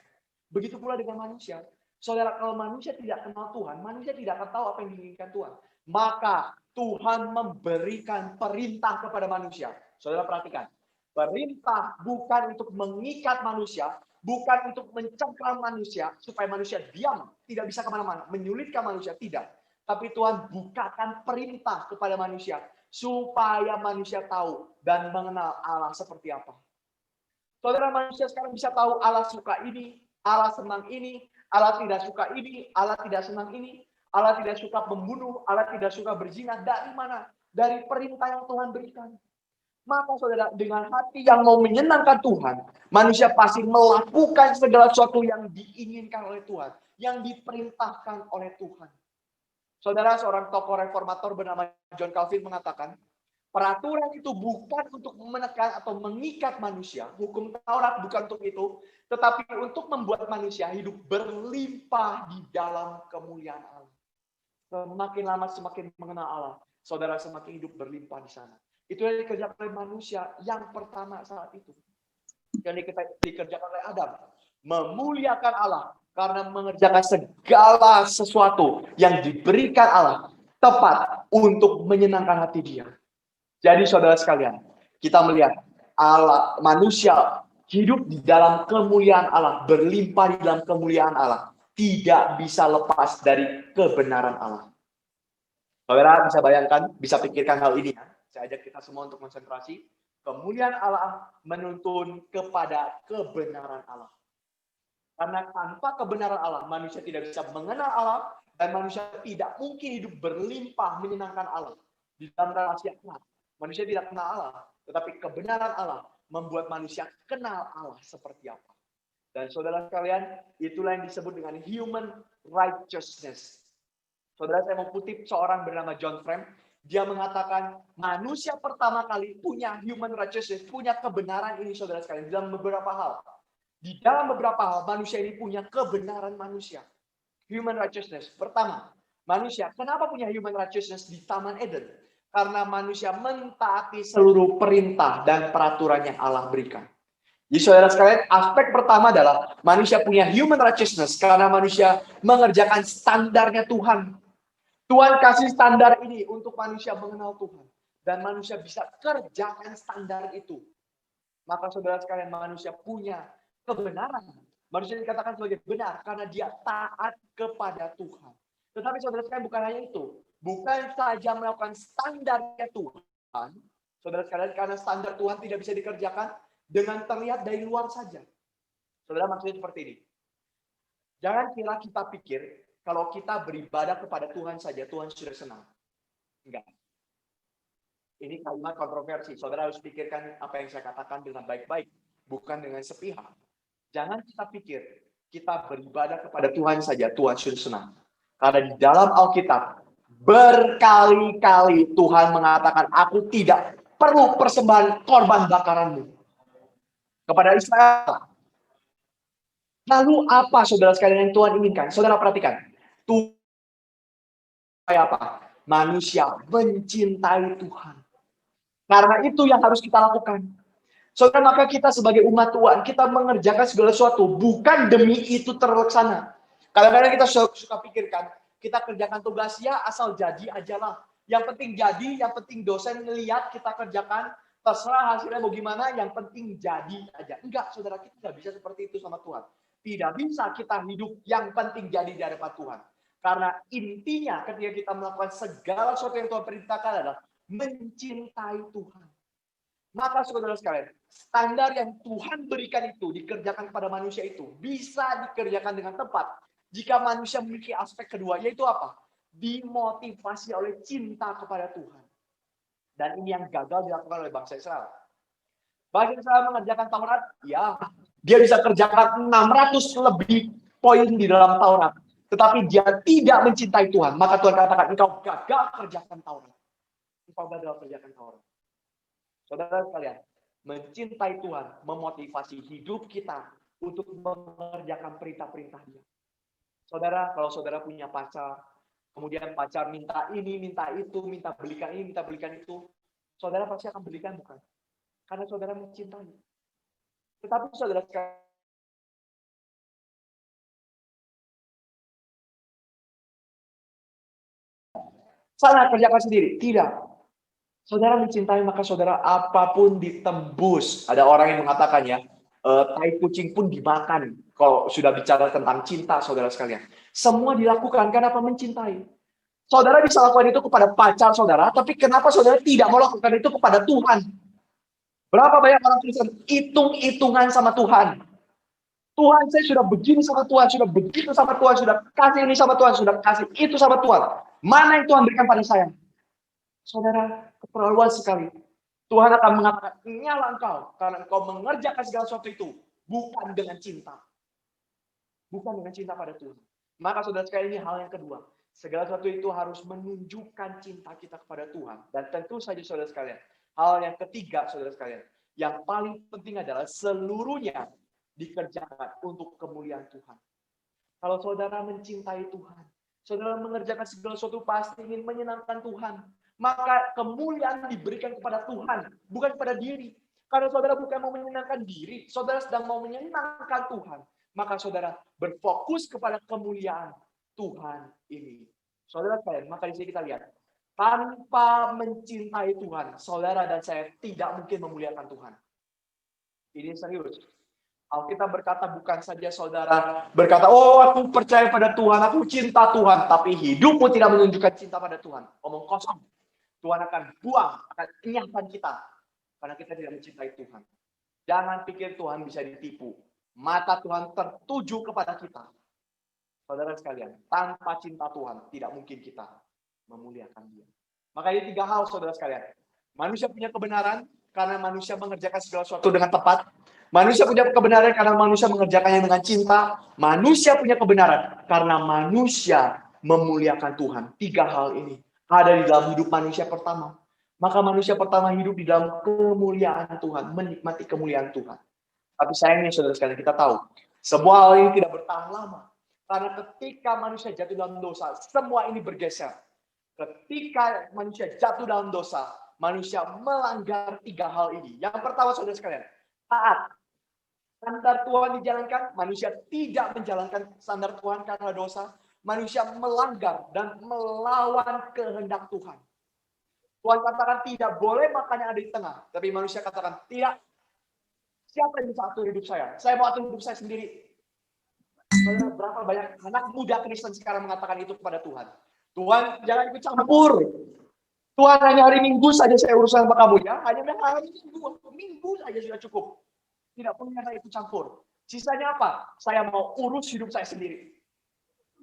Begitu pula dengan manusia. Saudara, kalau manusia tidak kenal Tuhan, manusia tidak akan tahu apa yang diinginkan Tuhan. Maka Tuhan memberikan perintah kepada manusia. Saudara perhatikan, perintah bukan untuk mengikat manusia, bukan untuk mencengkram manusia, supaya manusia diam, tidak bisa kemana-mana, menyulitkan manusia, tidak. Tapi Tuhan bukakan perintah kepada manusia, supaya manusia tahu dan mengenal Allah seperti apa. Saudara, manusia sekarang bisa tahu Allah suka ini, Allah senang ini, Allah tidak suka ini, Allah tidak senang ini, Allah tidak suka membunuh, Allah tidak suka berzina. Dari mana? Dari perintah yang Tuhan berikan. Maka saudara, dengan hati yang mau menyenangkan Tuhan, manusia pasti melakukan segala sesuatu yang diinginkan oleh Tuhan, yang diperintahkan oleh Tuhan. Saudara, seorang tokoh reformator bernama John Calvin mengatakan, peraturan itu bukan untuk menekan atau mengikat manusia. Hukum Taurat bukan untuk itu. Tetapi untuk membuat manusia hidup berlimpah di dalam kemuliaan Allah. Semakin lama semakin mengenal Allah. Saudara semakin hidup berlimpah di sana. Itu yang dikerjakan oleh manusia yang pertama saat itu. Yang dikerjakan oleh Adam. Memuliakan Allah. Karena mengerjakan segala sesuatu yang diberikan Allah. Tepat untuk menyenangkan hati dia. Jadi saudara sekalian, kita melihat Allah, manusia hidup di dalam kemuliaan Allah, berlimpah di dalam kemuliaan Allah, tidak bisa lepas dari kebenaran Allah. Saudara bisa bayangkan, bisa pikirkan hal ini. Saya ajak kita semua untuk konsentrasi. Kemuliaan Allah menuntun kepada kebenaran Allah. Karena tanpa kebenaran Allah, manusia tidak bisa mengenal Allah, dan manusia tidak mungkin hidup berlimpah menyenangkan Allah di dalam relasi Allah. Manusia tidak kenal Allah, tetapi kebenaran Allah membuat manusia kenal Allah seperti apa. Dan saudara sekalian, itulah yang disebut dengan human righteousness. Saudara, saya mau kutip seorang bernama John Frame. Dia mengatakan manusia pertama kali punya human righteousness, punya kebenaran ini saudara sekalian, dalam beberapa hal. Di dalam beberapa hal, manusia ini punya kebenaran manusia. Human righteousness. Pertama, manusia, kenapa punya human righteousness di Taman Eden? Karena manusia mentaati seluruh perintah dan peraturan yang Allah berikan. Jadi saudara sekalian, aspek pertama adalah manusia punya human righteousness karena manusia mengerjakan standarnya Tuhan. Tuhan kasih standar ini untuk manusia mengenal Tuhan. Dan manusia bisa kerjakan standar itu. Maka saudara sekalian, manusia punya kebenaran. Manusia dikatakan sebagai benar karena dia taat kepada Tuhan. Tetapi saudara sekalian, bukan hanya itu. Bukan saja melakukan standarnya Tuhan, Saudara sekalian, karena standar Tuhan tidak bisa dikerjakan dengan terlihat dari luar saja. Saudara, maksudnya seperti ini. Jangan kira kita pikir kalau kita beribadah kepada Tuhan saja, Tuhan sudah senang. Enggak. Ini kalimat kontroversi. Saudara harus pikirkan apa yang saya katakan dengan baik-baik, bukan dengan sepihak. Jangan kita pikir kita beribadah kepada Tuhan saja, Tuhan sudah senang. Karena di dalam Alkitab, berkali-kali Tuhan mengatakan, aku tidak perlu persembahan korban bakaranmu kepada Israel. Lalu apa saudara sekalian yang Tuhan inginkan? Saudara perhatikan. Tuhan apa? Manusia mencintai Tuhan. Karena itu yang harus kita lakukan. Saudara, maka kita sebagai umat Tuhan, kita mengerjakan segala sesuatu bukan demi itu terlaksana. Kadang-kadang kita suka pikirkan, kita kerjakan tugas ya asal jadi ajalah. Yang penting jadi, yang penting dosen melihat kita kerjakan, terserah hasilnya mau gimana, yang penting jadi aja. Enggak, saudara, kita tidak bisa seperti itu sama Tuhan. Tidak bisa kita hidup yang penting jadi di hadapan Tuhan. Karena intinya ketika kita melakukan segala sesuatu yang Tuhan perintahkan adalah mencintai Tuhan. Maka saudara sekalian, standar yang Tuhan berikan itu dikerjakan kepada manusia itu bisa dikerjakan dengan tepat jika manusia memiliki aspek kedua, yaitu apa? Dimotivasi oleh cinta kepada Tuhan. Dan ini yang gagal dilakukan oleh bangsa Israel. Bangsa Israel mengerjakan Taurat, ya, dia bisa kerjakan 600 lebih poin di dalam Taurat. Tetapi dia tidak mencintai Tuhan. Maka Tuhan katakan, engkau gagal kerjakan Taurat. Engkau gagal kerjakan Taurat. Saudara sekalian, mencintai Tuhan memotivasi hidup kita untuk mengerjakan perintah-perintah Dia. Saudara, kalau saudara punya pacar, kemudian pacar minta ini, minta itu, minta belikan ini, minta belikan itu, saudara pasti akan belikan, bukan? Karena saudara mencintai. Tetapi saudara sekalian, sana kerjakan sendiri. Tidak. Saudara mencintai, maka saudara apapun ditembus. Ada orang yang mengatakan ya, tai kucing pun dimakan. Kalau sudah bicara tentang cinta, saudara sekalian. Semua dilakukan karena apa? Mencintai. Saudara bisa lakukan itu kepada pacar saudara, tapi kenapa saudara tidak mau lakukan itu kepada Tuhan? Berapa banyak orang Kristen hitung-hitungan sama Tuhan? Tuhan, saya sudah begini sama Tuhan, sudah begitu sama Tuhan, sudah kasih ini sama Tuhan, sudah kasih itu sama Tuhan. Mana yang Tuhan berikan pada saya? Saudara, keterlaluan sekali. Tuhan akan mengatakan, nyala engkau, karena engkau mengerjakan segala sesuatu itu, bukan dengan cinta. Bukan dengan cinta pada Tuhan. Maka saudara sekalian, ini hal yang kedua. Segala sesuatu itu harus menunjukkan cinta kita kepada Tuhan. Dan tentu saja saudara sekalian, hal yang ketiga saudara sekalian, yang paling penting adalah seluruhnya dikerjakan untuk kemuliaan Tuhan. Kalau saudara mencintai Tuhan, saudara mengerjakan segala sesuatu pasti ingin menyenangkan Tuhan. Maka kemuliaan diberikan kepada Tuhan, bukan kepada diri. Karena saudara bukan mau menyenangkan diri, saudara sedang mau menyenangkan Tuhan. Maka saudara berfokus kepada kemuliaan Tuhan ini. Saudara sekalian, maka di sini kita lihat. Tanpa mencintai Tuhan, saudara dan saya tidak mungkin memuliakan Tuhan. Ini serius. Alkitab berkata bukan saja saudara berkata, oh aku percaya pada Tuhan, aku cinta Tuhan. Tapi hidupmu tidak menunjukkan cinta pada Tuhan. Omong kosong. Tuhan akan buang, akan enyahkan kita. Karena kita tidak mencintai Tuhan. Jangan pikir Tuhan bisa ditipu. Mata Tuhan tertuju kepada kita. Saudara sekalian, tanpa cinta Tuhan, tidak mungkin kita memuliakan Dia. Maka ini 3 hal, saudara sekalian. Manusia punya kebenaran, karena manusia mengerjakan segala sesuatu dengan tepat. Manusia punya kebenaran, karena manusia mengerjakannya dengan cinta. Manusia punya kebenaran, karena manusia memuliakan Tuhan. 3 hal ini ada di dalam hidup manusia pertama. Maka manusia pertama hidup di dalam kemuliaan Tuhan, menikmati kemuliaan Tuhan. Tapi sayangnya saudara sekalian, kita tahu, semua hal ini tidak bertahan lama. Karena ketika manusia jatuh dalam dosa, semua ini bergeser. Ketika manusia jatuh dalam dosa, manusia melanggar 3 hal ini. Yang pertama saudara sekalian, taat. Standar Tuhan dijalankan, manusia tidak menjalankan standar Tuhan karena dosa. Manusia melanggar dan melawan kehendak Tuhan. Tuhan katakan tidak boleh makan yang ada di tengah. Tapi manusia katakan tidak. Siapa yang bisa atur hidup saya? Saya mau atur hidup saya sendiri. Berapa banyak anak muda Kristen sekarang mengatakan itu kepada Tuhan. Tuhan, jangan ikut campur. Tuhan, hanya hari Minggu saja saya urusan sama kamu ya. Hanya hari Minggu saja sudah cukup. Tidak perlu saya ikut campur. Sisanya apa? Saya mau urus hidup saya sendiri.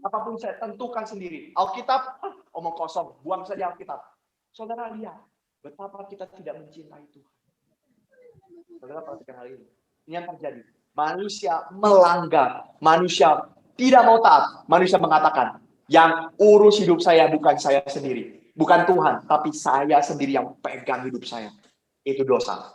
Apapun saya tentukan sendiri. Alkitab, omong kosong. Buang saja Alkitab. Saudara lihat, betapa kita tidak mencintai Tuhan. Saudara perhatikan hal ini. Ini yang terjadi. Manusia melanggar. Manusia tidak mau taat. Manusia mengatakan, yang urus hidup saya bukan saya sendiri. Bukan Tuhan, tapi saya sendiri yang pegang hidup saya. Itu dosa.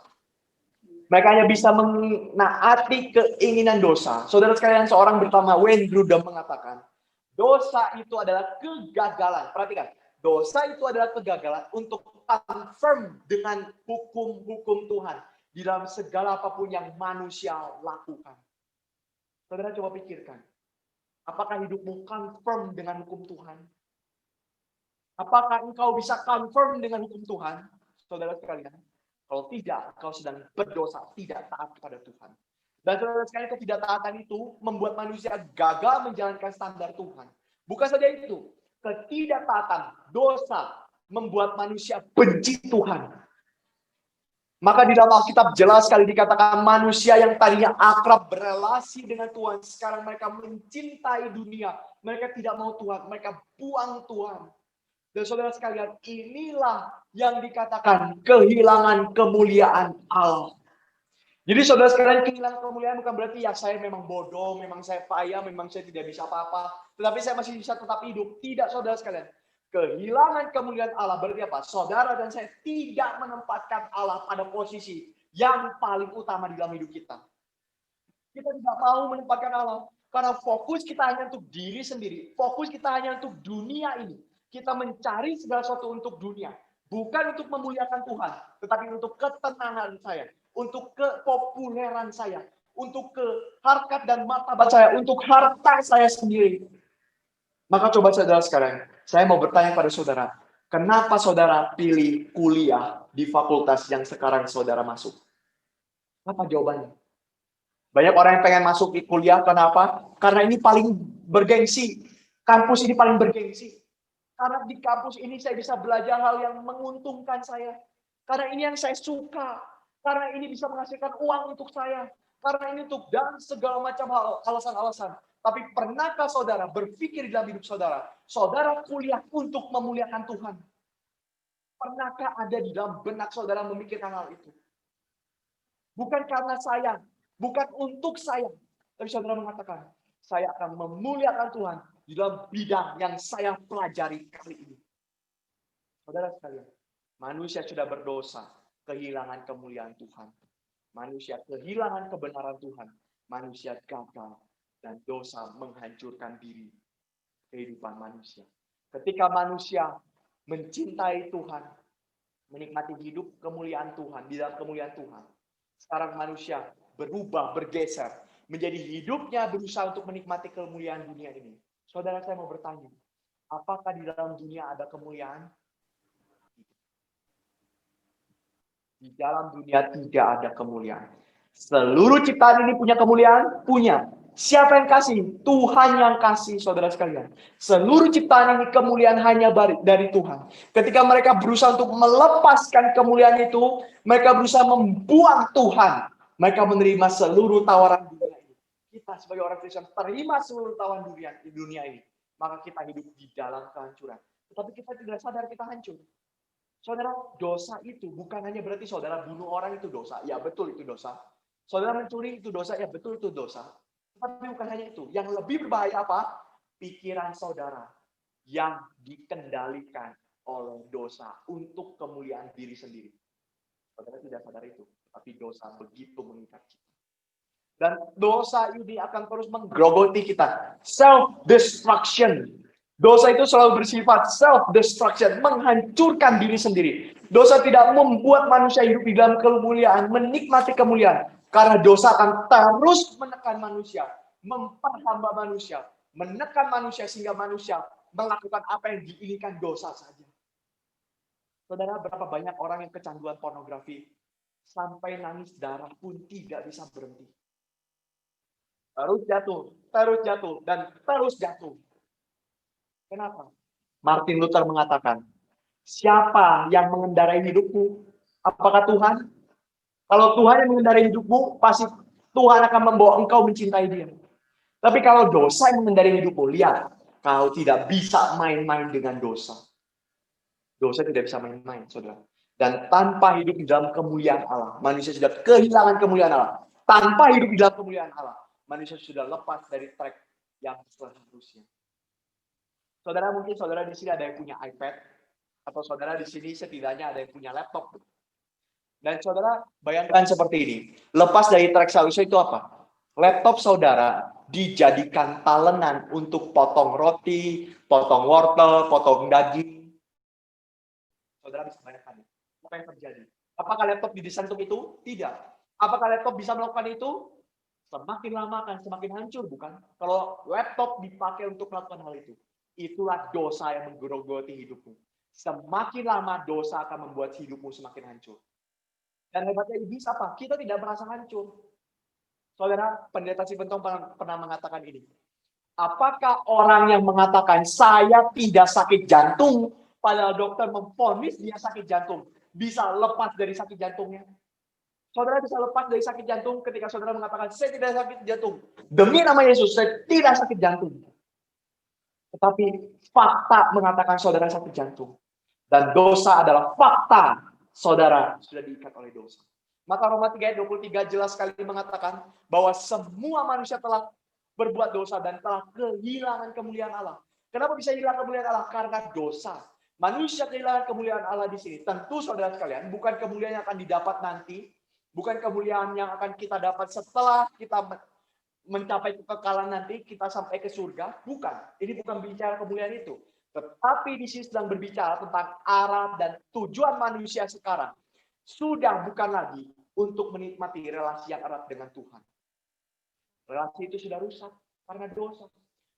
Mereka hanya bisa menaati keinginan dosa. Saudara sekalian, seorang bernama Wayne Grudem mengatakan, dosa itu adalah kegagalan. Perhatikan, dosa itu adalah kegagalan untuk confirm dengan hukum-hukum Tuhan di dalam segala apapun yang manusia lakukan. Saudara coba pikirkan, apakah hidupmu confirm dengan hukum Tuhan? Apakah engkau bisa confirm dengan hukum Tuhan? Saudara sekalian, kalau tidak, engkau sedang berdosa, tidak taat kepada Tuhan. Dan saudara sekalian, ketidaktaatan itu membuat manusia gagal menjalankan standar Tuhan. Bukan saja itu, ketidaktaatan, dosa, membuat manusia benci Tuhan. Maka di dalam Alkitab jelas sekali dikatakan manusia yang tadinya akrab berelasi dengan Tuhan, sekarang mereka mencintai dunia. Mereka tidak mau Tuhan, mereka buang Tuhan. Dan saudara sekalian, inilah yang dikatakan kehilangan kemuliaan Allah. Jadi saudara sekalian, kehilangan kemuliaan bukan berarti ya saya memang bodoh, memang saya payah, memang saya tidak bisa apa-apa. Tetapi saya masih bisa tetap hidup. Tidak saudara sekalian. Kehilangan kemuliaan Allah berarti apa? Saudara dan saya tidak menempatkan Allah pada posisi yang paling utama di dalam hidup kita. Kita tidak mau menempatkan Allah. Karena fokus kita hanya untuk diri sendiri. Fokus kita hanya untuk dunia ini. Kita mencari segala sesuatu untuk dunia. Bukan untuk memuliakan Tuhan. Tetapi untuk ketenangan saya. Untuk kepopuleran saya. Untuk ke harkat dan martabat saya. Untuk harta saya sendiri. Maka coba saudara sekarang. Saya mau bertanya pada saudara. Kenapa saudara pilih kuliah di fakultas yang sekarang saudara masuk? Apa jawabannya? Banyak orang yang pengen masuk di kuliah. Kenapa? Karena ini paling bergengsi. Kampus ini paling bergengsi. Karena di kampus ini saya bisa belajar hal yang menguntungkan saya. Karena ini yang saya suka. Karena ini bisa menghasilkan uang untuk saya. Karena ini untuk dan segala macam alasan-alasan. Tapi pernahkah saudara berpikir dalam hidup saudara? Saudara kuliah untuk memuliakan Tuhan. Pernahkah ada di dalam benak saudara memikirkan hal itu? Bukan karena sayang. Bukan untuk saya. Tapi saudara mengatakan, saya akan memuliakan Tuhan di dalam bidang yang saya pelajari kali ini. Saudara sekalian, manusia sudah berdosa, kehilangan kemuliaan Tuhan. Manusia kehilangan kebenaran Tuhan. Manusia gagal dan dosa menghancurkan diri kehidupan manusia. Ketika manusia mencintai Tuhan, menikmati hidup kemuliaan Tuhan, di dalam kemuliaan Tuhan. Sekarang manusia berubah, bergeser. Menjadi hidupnya berusaha untuk menikmati kemuliaan dunia ini. Saudara, saya mau bertanya. Apakah di dalam dunia ada kemuliaan? Di dalam dunia tidak ada kemuliaan. Seluruh ciptaan ini punya kemuliaan? Punya. Siapa yang kasih? Tuhan yang kasih, saudara sekalian. Seluruh ciptaan ini kemuliaan hanya dari Tuhan. Ketika mereka berusaha untuk melepaskan kemuliaan itu, mereka berusaha membuang Tuhan. Mereka menerima seluruh tawaran dunia ini. Kita sebagai orang Kristen terima seluruh tawaran dunia ini. Maka kita hidup di dalam kehancuran. Tetapi kita tidak sadar kita hancur. Saudara, dosa itu bukan hanya berarti saudara bunuh orang itu dosa. Ya betul itu dosa. Saudara mencuri itu dosa. Ya betul itu dosa. Tapi bukan hanya itu. Yang lebih berbahaya apa? Pikiran saudara yang dikendalikan oleh dosa untuk kemuliaan diri sendiri. Saudara tidak sadar itu. Tapi dosa begitu mengikat kita. Dan dosa ini akan terus menggerogoti kita. Self-destruction. Dosa itu selalu bersifat self-destruction, menghancurkan diri sendiri. Dosa tidak membuat manusia hidup di dalam kemuliaan, menikmati kemuliaan. Karena dosa akan terus menekan manusia, memperhamba manusia, menekan manusia sehingga manusia melakukan apa yang diinginkan dosa saja. Saudara, berapa banyak orang yang kecanduan pornografi, sampai nangis darah pun tidak bisa berhenti. Terus jatuh, dan terus jatuh. Kenapa? Martin Luther mengatakan, Siapa yang mengendarai hidupmu? Apakah Tuhan? Kalau Tuhan yang mengendarai hidupmu, pasti Tuhan akan membawa engkau mencintai Dia. Tapi kalau dosa yang mengendarai hidupmu, lihat, kau tidak bisa main-main dengan dosa. Dosa tidak bisa main-main, saudara. Dan tanpa hidup di dalam kemuliaan Allah, manusia sudah kehilangan kemuliaan Allah. Tanpa hidup di dalam kemuliaan Allah, manusia sudah lepas dari track yang seharusnya. Saudara, mungkin saudara di sini ada yang punya iPad, atau saudara di sini setidaknya ada yang punya laptop. Dan saudara bayangkan seperti ini, lepas dari track seharusnya itu apa? Laptop saudara dijadikan talenan untuk potong roti, potong wortel, potong daging. Saudara bisa bayangkan apa yang terjadi. Apakah laptop didesain untuk itu? Tidak. Apakah laptop bisa melakukan itu? Semakin lama akan semakin hancur, bukan? Kalau laptop dipakai untuk melakukan hal itu, itulah dosa yang menggerogoti hidupmu. Semakin lama dosa akan membuat hidupmu semakin hancur. Dan hebatnya iblis apa? Kita tidak merasa hancur. Saudara, pendeta Sibentong pernah mengatakan ini. Apakah orang yang mengatakan saya tidak sakit jantung, padahal dokter memvonis dia sakit jantung, bisa lepas dari sakit jantungnya? Saudara bisa lepas dari sakit jantung ketika saudara mengatakan saya tidak sakit jantung. Demi nama Yesus, saya tidak sakit jantung. Tetapi fakta mengatakan saudara sakit jantung. Dan dosa adalah fakta. Saudara sudah diikat oleh dosa. Maka Roma 3 ayat 23 jelas sekali mengatakan bahwa semua manusia telah berbuat dosa dan telah kehilangan kemuliaan Allah. Kenapa bisa hilang kemuliaan Allah? Karena dosa. Manusia kehilangan kemuliaan Allah di sini. Tentu saudara sekalian, bukan kemuliaan yang akan didapat nanti, bukan kemuliaan yang akan kita dapat setelah kita mencapai kekekalan nanti, kita sampai ke surga. Bukan. Ini bukan bicara kemuliaan itu. Tetapi di sini sedang berbicara tentang arah dan tujuan manusia sekarang. Sudah bukan lagi untuk menikmati relasi yang erat dengan Tuhan. Relasi itu sudah rusak karena dosa.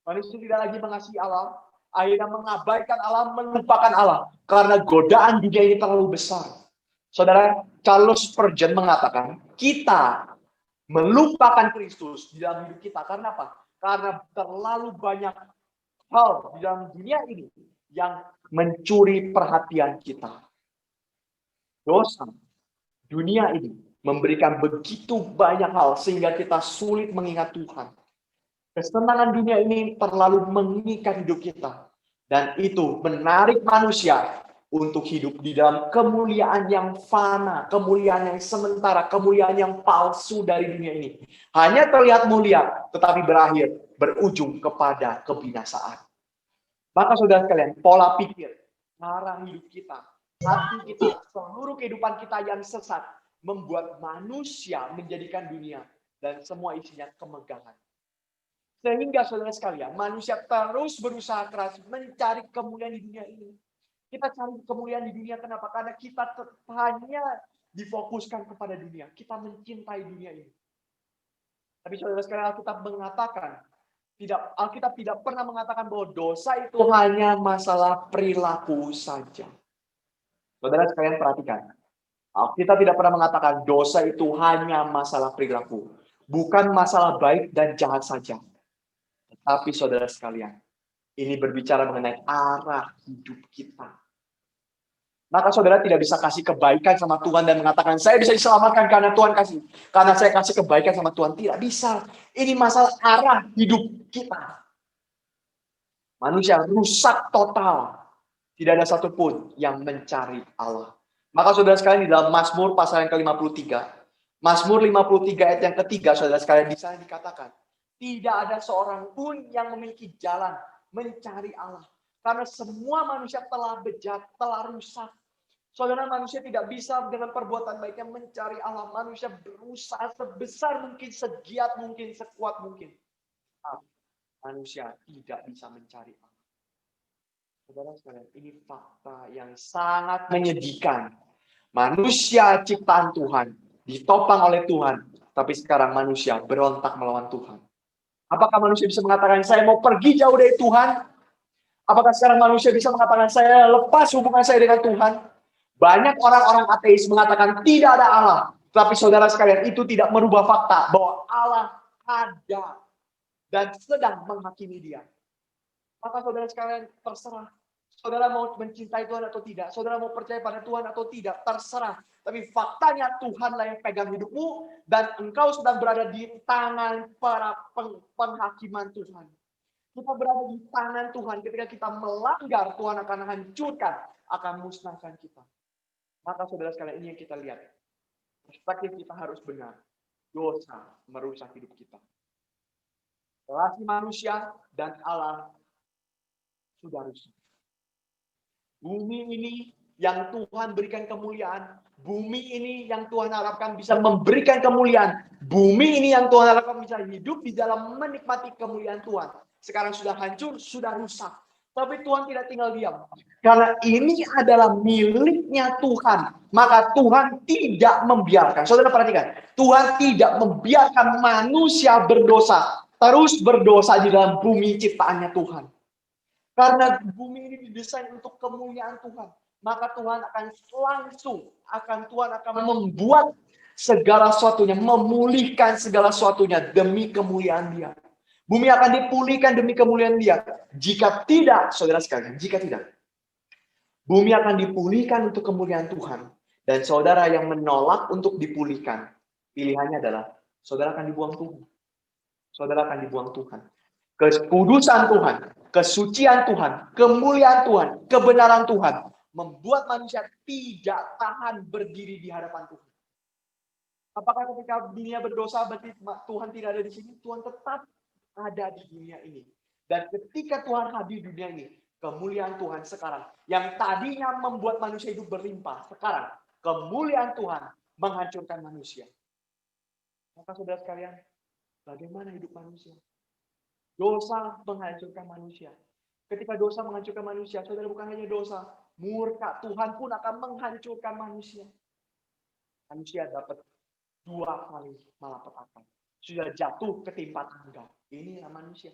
Manusia tidak lagi mengasihi Allah. Akhirnya mengabaikan Allah, melupakan Allah. Karena godaan dunia ini terlalu besar. Saudara, Charles Spurgeon mengatakan, kita melupakan Kristus di dalam hidup kita. Karena apa? Karena terlalu banyak hal di dalam dunia ini yang mencuri perhatian kita. Dosa dunia ini memberikan begitu banyak hal sehingga kita sulit mengingat Tuhan. Kesenangan dunia ini terlalu mengikat hidup kita. Dan itu menarik manusia untuk hidup di dalam kemuliaan yang fana, kemuliaan yang sementara, kemuliaan yang palsu dari dunia ini. Hanya terlihat mulia, tetapi berakhir, berujung kepada kebinasaan. Maka saudara sekalian, pola pikir, cara hidup kita, hati kita, seluruh kehidupan kita yang sesat, membuat manusia menjadikan dunia dan semua isinya kemegahan. Sehingga saudara sekalian, manusia terus berusaha keras mencari kemuliaan di dunia ini. Kita cari kemuliaan di dunia, kenapa? Karena kita hanya difokuskan kepada dunia. Kita mencintai dunia ini. Tapi saudara sekalian, Alkitab mengatakan, Alkitab tidak pernah mengatakan bahwa dosa itu hanya masalah perilaku saja. Saudara sekalian perhatikan, Alkitab tidak pernah mengatakan dosa itu hanya masalah perilaku. Bukan masalah baik dan jahat saja. Tetapi saudara sekalian, ini berbicara mengenai arah hidup kita. Maka saudara tidak bisa kasih kebaikan sama Tuhan dan mengatakan, saya bisa diselamatkan karena Tuhan kasih. Karena saya kasih kebaikan sama Tuhan. Tidak bisa. Ini masalah arah hidup kita. Manusia rusak total. Tidak ada satupun yang mencari Allah. Maka saudara sekalian di dalam Mazmur pasal yang ke-53. Mazmur 53 ayat yang ketiga, saudara sekalian di sana dikatakan, tidak ada seorang pun yang memiliki jalan mencari Allah. Karena semua manusia telah bejat, telah rusak. Saudara, manusia tidak bisa dengan perbuatan baiknya mencari Allah. Manusia berusaha sebesar mungkin, segiat mungkin, sekuat mungkin. Manusia tidak bisa mencari Allah. Saudara sekalian, ini fakta yang sangat menyedihkan. Manusia ciptaan Tuhan, ditopang oleh Tuhan. Tapi sekarang manusia berontak melawan Tuhan. Apakah manusia bisa mengatakan, saya mau pergi jauh dari Tuhan? Apakah sekarang manusia bisa mengatakan, saya lepas hubungan saya dengan Tuhan? Banyak orang-orang ateis mengatakan, tidak ada Allah. Tapi saudara sekalian, itu tidak merubah fakta bahwa Allah ada dan sedang menghakimi dia. Maka saudara sekalian, terserah. Saudara mau mencintai Tuhan atau tidak, saudara mau percaya pada Tuhan atau tidak, terserah. Tapi faktanya Tuhanlah yang pegang hidupmu dan engkau sedang berada di tangan para penghakiman Tuhan. Kita berada di tangan Tuhan. Ketika kita melanggar, Tuhan akan hancurkan, akan musnahkan kita. Maka saudara sekalian, ini yang kita lihat. Perspektif kita harus benar. Dosa merusak hidup kita. Relasi manusia dan Allah sudah rusak. Bumi ini yang Tuhan berikan kemuliaan. Bumi ini yang Tuhan harapkan bisa memberikan kemuliaan. Bumi ini yang Tuhan harapkan bisa hidup di dalam menikmati kemuliaan Tuhan. Sekarang sudah hancur, sudah rusak. Tapi Tuhan tidak tinggal diam. Karena ini adalah miliknya Tuhan. Maka Tuhan tidak membiarkan. Saudara perhatikan. Tuhan tidak membiarkan manusia berdosa. Terus berdosa di dalam bumi ciptaannya Tuhan. Karena bumi ini didesain untuk kemuliaan Tuhan. Maka Tuhan akan membuat segala sesuatunya, memulihkan segala sesuatunya demi kemuliaan Dia. Bumi akan dipulihkan demi kemuliaan Dia. Jika tidak, saudara sekalian, jika tidak, bumi akan dipulihkan untuk kemuliaan Tuhan. Dan saudara yang menolak untuk dipulihkan, pilihannya adalah saudara akan dibuang Tuhan. Saudara akan dibuang Tuhan. Kekudusan Tuhan, kesucian Tuhan, kemuliaan Tuhan, kebenaran Tuhan membuat manusia tidak tahan berdiri di hadapan Tuhan. Apakah ketika dunia berdosa berarti Tuhan tidak ada di sini? Tuhan tetap ada di dunia ini. Dan ketika Tuhan hadir di dunia ini, kemuliaan Tuhan sekarang yang tadinya membuat manusia hidup berlimpah, sekarang kemuliaan Tuhan menghancurkan manusia. Maka saudara sekalian, bagaimana hidup manusia? Dosa menghancurkan manusia. Ketika dosa menghancurkan manusia, saudara, bukan hanya dosa, murka Tuhan pun akan menghancurkan manusia. Manusia dapat 2 kali malapetaka. Sudah jatuh ketimpa tangga. Inilah manusia.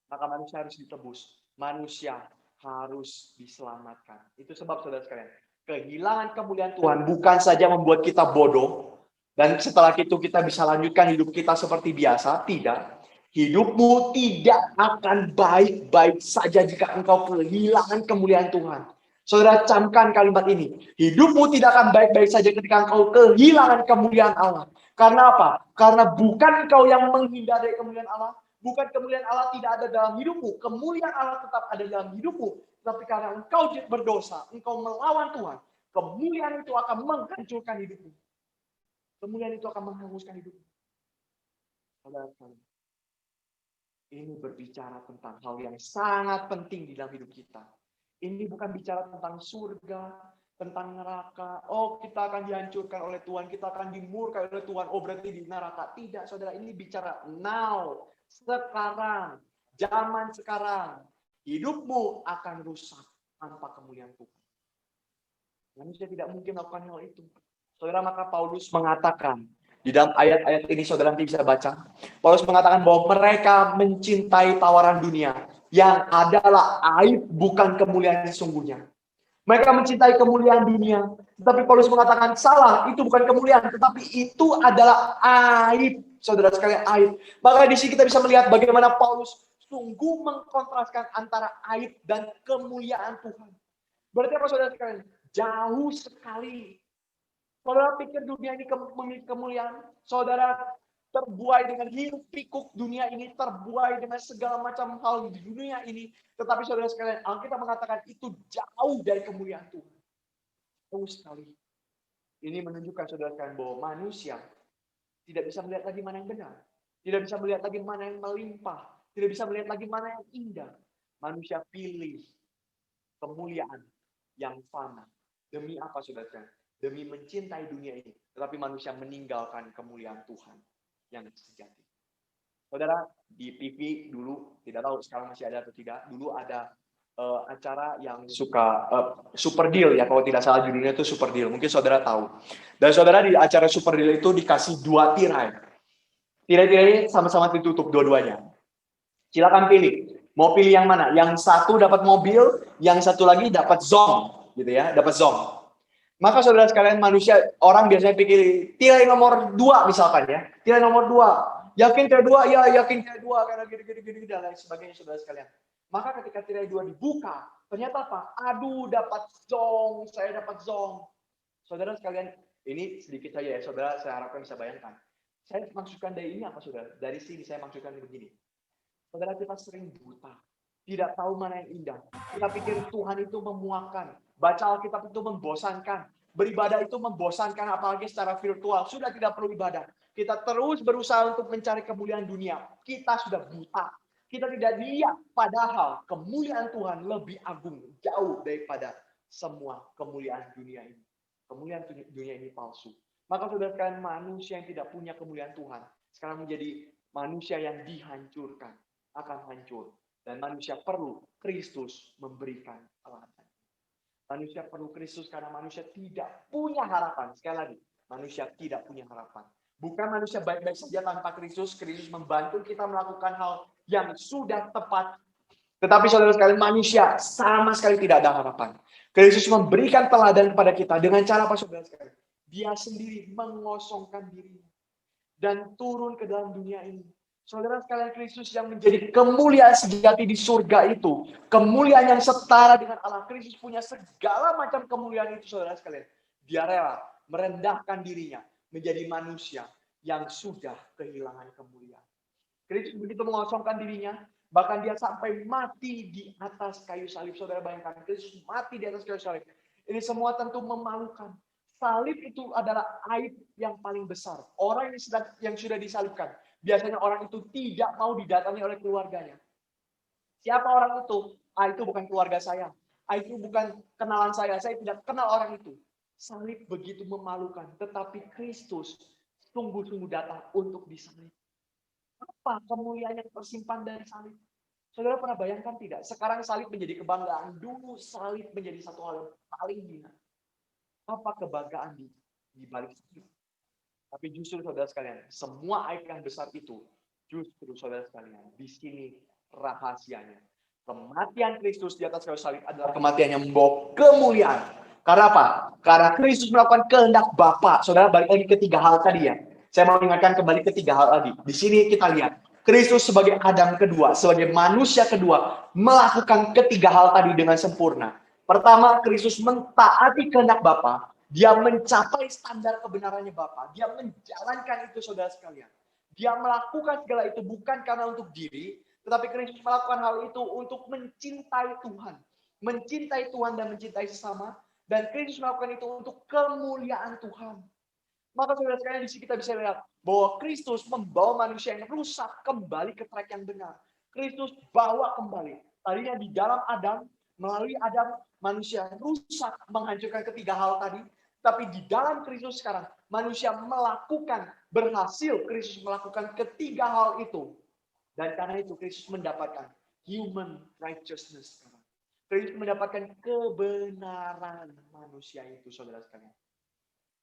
Maka manusia harus ditebus. Manusia harus diselamatkan. Itu sebab saudara sekalian, kehilangan kemuliaan Tuhan bukan saja membuat kita bodoh, dan setelah itu kita bisa lanjutkan hidup kita seperti biasa. Tidak. Hidupmu tidak akan baik-baik saja jika engkau kehilangan kemuliaan Tuhan. Saudara, camkan kalimat ini. Hidupmu tidak akan baik-baik saja ketika engkau kehilangan kemuliaan Allah. Karena apa? Karena bukan engkau yang menghindar dari kemuliaan Allah. Bukan kemuliaan Allah tidak ada dalam hidupmu. Kemuliaan Allah tetap ada dalam hidupmu. Tapi karena engkau berdosa, engkau melawan Tuhan, kemuliaan itu akan menghancurkan hidupmu. Kemuliaan itu akan menghanguskan hidupmu. Saudara sekalian, ini berbicara tentang hal yang sangat penting di dalam hidup kita. Ini bukan bicara tentang surga, tentang neraka. Oh, kita akan dihancurkan oleh Tuhan, kita akan dimurkai oleh Tuhan. Oh, berarti di neraka. Tidak, saudara. Ini bicara now, sekarang, zaman sekarang. Hidupmu akan rusak tanpa kemuliaan Tuhan. Manusia tidak mungkin melakukan hal itu. Saudara, maka Paulus mengatakan, di dalam ayat-ayat ini saudara nanti bisa baca. Paulus mengatakan bahwa mereka mencintai tawaran dunia yang adalah aib, bukan kemuliaan sesungguhnya. Mereka mencintai kemuliaan dunia. Tetapi Paulus mengatakan salah, itu bukan kemuliaan, tetapi itu adalah aib. Saudara sekalian, aib. Maka di sini kita bisa melihat bagaimana Paulus sungguh mengkontraskan antara aib dan kemuliaan Tuhan. Berarti apa saudara sekalian? Jauh sekali. Saudara pikir dunia ini memiliki kemuliaan? Saudara terbuai dengan hiruk pikuk dunia ini, terbuai dengan segala macam hal di dunia ini. Tetapi saudara sekalian, Alkitab mengatakan itu jauh dari kemuliaan Tuhan. Jauh sekali. Ini menunjukkan saudara sekalian bahwa manusia tidak bisa melihat lagi mana yang benar. Tidak bisa melihat lagi mana yang melimpah. Tidak bisa melihat lagi mana yang indah. Manusia pilih kemuliaan yang fana. Demi apa saudara sekalian? Demi mencintai dunia ini. Tetapi manusia meninggalkan kemuliaan Tuhan yang sejati. Saudara, di TV dulu, tidak tahu sekarang masih ada atau tidak, dulu ada acara yang suka Super Deal ya, kalau tidak salah judulnya itu Super Deal. Mungkin saudara tahu. Dan saudara di acara Super Deal itu dikasih 2 tirai. Tirai-tirai ini sama-sama ditutup dua-duanya. Silakan pilih. Mau pilih yang mana? Yang satu dapat mobil, yang satu lagi dapat zong, gitu ya, dapat zong. Maka saudara sekalian, manusia, orang biasanya pikir tirai nomor 2 misalkan ya. Tirai nomor 2. Yakin tirai 2? Ya, yakin tirai 2 karena gini dan lain sebagainya saudara sekalian. Maka ketika tirai 2 dibuka, Ternyata apa? Aduh, dapat zong, saya dapat zong. Saudara sekalian, ini sedikit saja ya, saudara, saya harapkan bisa bayangkan. Saya maksudkan dari ini apa, saudara? Dari sini saya maksudkan begini. Saudara, kita sering buta. Tidak tahu mana yang indah. Kita pikir Tuhan itu memuakkan. Baca Alkitab itu membosankan. Beribadah itu membosankan, apalagi secara virtual. Sudah tidak perlu ibadah. Kita terus berusaha untuk mencari kemuliaan dunia. Kita sudah buta. Kita tidak lihat, padahal kemuliaan Tuhan lebih agung, jauh daripada semua kemuliaan dunia ini. Kemuliaan dunia ini palsu. Maka saudara sekalian, manusia yang tidak punya kemuliaan Tuhan sekarang menjadi manusia yang dihancurkan, akan hancur. Dan manusia perlu Kristus memberikan teladan. Manusia perlu Kristus karena manusia tidak punya harapan. Sekali lagi, manusia tidak punya harapan. Bukan manusia baik-baik saja tanpa Kristus. Kristus membantu kita melakukan hal yang sudah tepat. Tetapi saudara sekalian, manusia sama sekali tidak ada harapan. Kristus memberikan teladan kepada kita dengan cara apa, saudara sekalian? Dia sendiri mengosongkan dirinya dan turun ke dalam dunia ini. Saudara sekalian, Kristus yang menjadi kemuliaan sejati di surga itu, kemuliaan yang setara dengan Allah. Kristus punya segala macam kemuliaan itu, saudara sekalian. Dia rela merendahkan dirinya menjadi manusia yang sudah kehilangan kemuliaan. Kristus begitu mengosongkan dirinya, bahkan dia sampai mati di atas kayu salib. Saudara bayangkan, Kristus mati di atas kayu salib. Ini semua tentu memalukan. Salib itu adalah aib yang paling besar. Orang yang sudah disalibkan, biasanya orang itu tidak mau didatangi oleh keluarganya. Siapa orang itu? Itu bukan keluarga saya. Itu bukan kenalan saya tidak kenal orang itu. Salib begitu memalukan, tetapi Kristus sungguh-sungguh datang untuk disalib. Apa kemuliaan yang tersimpan dari salib? Saudara pernah bayangkan tidak? Sekarang salib menjadi kebanggaan. Dulu salib menjadi satu hal yang paling hina. Apa kebanggaan di balik salib? Tapi justru saudara sekalian, semua aib yang besar itu, justru saudara sekalian, di sini rahasianya. Kematian Kristus di atas kayu salib adalah kematian yang membawa kemuliaan. Karena apa? Karena Kristus melakukan kehendak Bapa. Saudara, balik lagi ke 3 hal tadi ya. Saya mau ingatkan kembali ke 3 hal tadi. Di sini kita lihat, Kristus sebagai Adam kedua, sebagai manusia kedua, melakukan ketiga hal tadi dengan sempurna. Pertama, Kristus mentaati kehendak Bapa. Dia mencapai standar kebenarannya Bapa. Dia menjalankan itu, saudara sekalian. Dia melakukan segala itu bukan karena untuk diri, tetapi Kristus melakukan hal itu untuk mencintai Tuhan. Mencintai Tuhan dan mencintai sesama. Dan Kristus melakukan itu untuk kemuliaan Tuhan. Maka saudara sekalian, di sini kita bisa lihat bahwa Kristus membawa manusia yang rusak kembali ke track yang benar. Kristus bawa kembali. Tadinya di dalam Adam, melalui Adam, manusia rusak menghancurkan ketiga hal tadi. Tapi di dalam Kristus sekarang, manusia berhasil Kristus melakukan ketiga hal itu. Dan karena itu Kristus mendapatkan human righteousness. Kristus mendapatkan kebenaran manusia itu, saudara sekalian.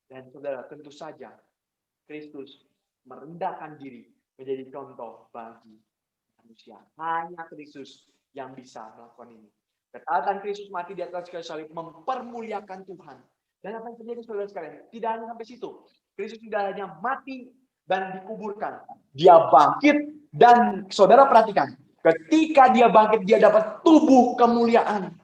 Dan saudara, tentu saja Kristus merendahkan diri menjadi contoh bagi manusia. Hanya Kristus yang bisa melakukan ini. Ketaatan Kristus mati di atas kayu salib mempermuliakan Tuhan. Dan apa yang terjadi, saudara sekalian? Tidak hanya sampai situ. Kristus tidak hanya mati dan dikuburkan. Dia bangkit dan saudara perhatikan. Ketika dia bangkit, dia dapat tubuh kemuliaan.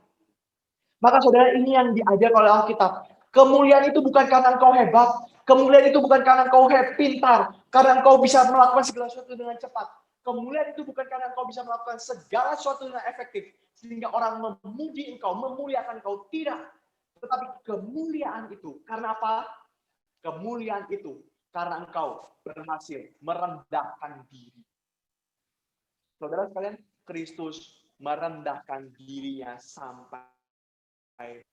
Maka saudara, ini yang diajar oleh Alkitab. Kemuliaan itu bukan karena engkau hebat. Kemuliaan itu bukan karena engkau pintar. Karena engkau bisa melakukan segala sesuatu dengan cepat. Kemuliaan itu bukan karena engkau bisa melakukan segala sesuatu dengan efektif. Sehingga orang memuji engkau, memuliakan engkau. Tidak. Tetapi kemuliaan itu, karena apa? Kemuliaan itu, karena engkau berhasil merendahkan diri. Saudara sekalian, Kristus merendahkan dirinya sampai.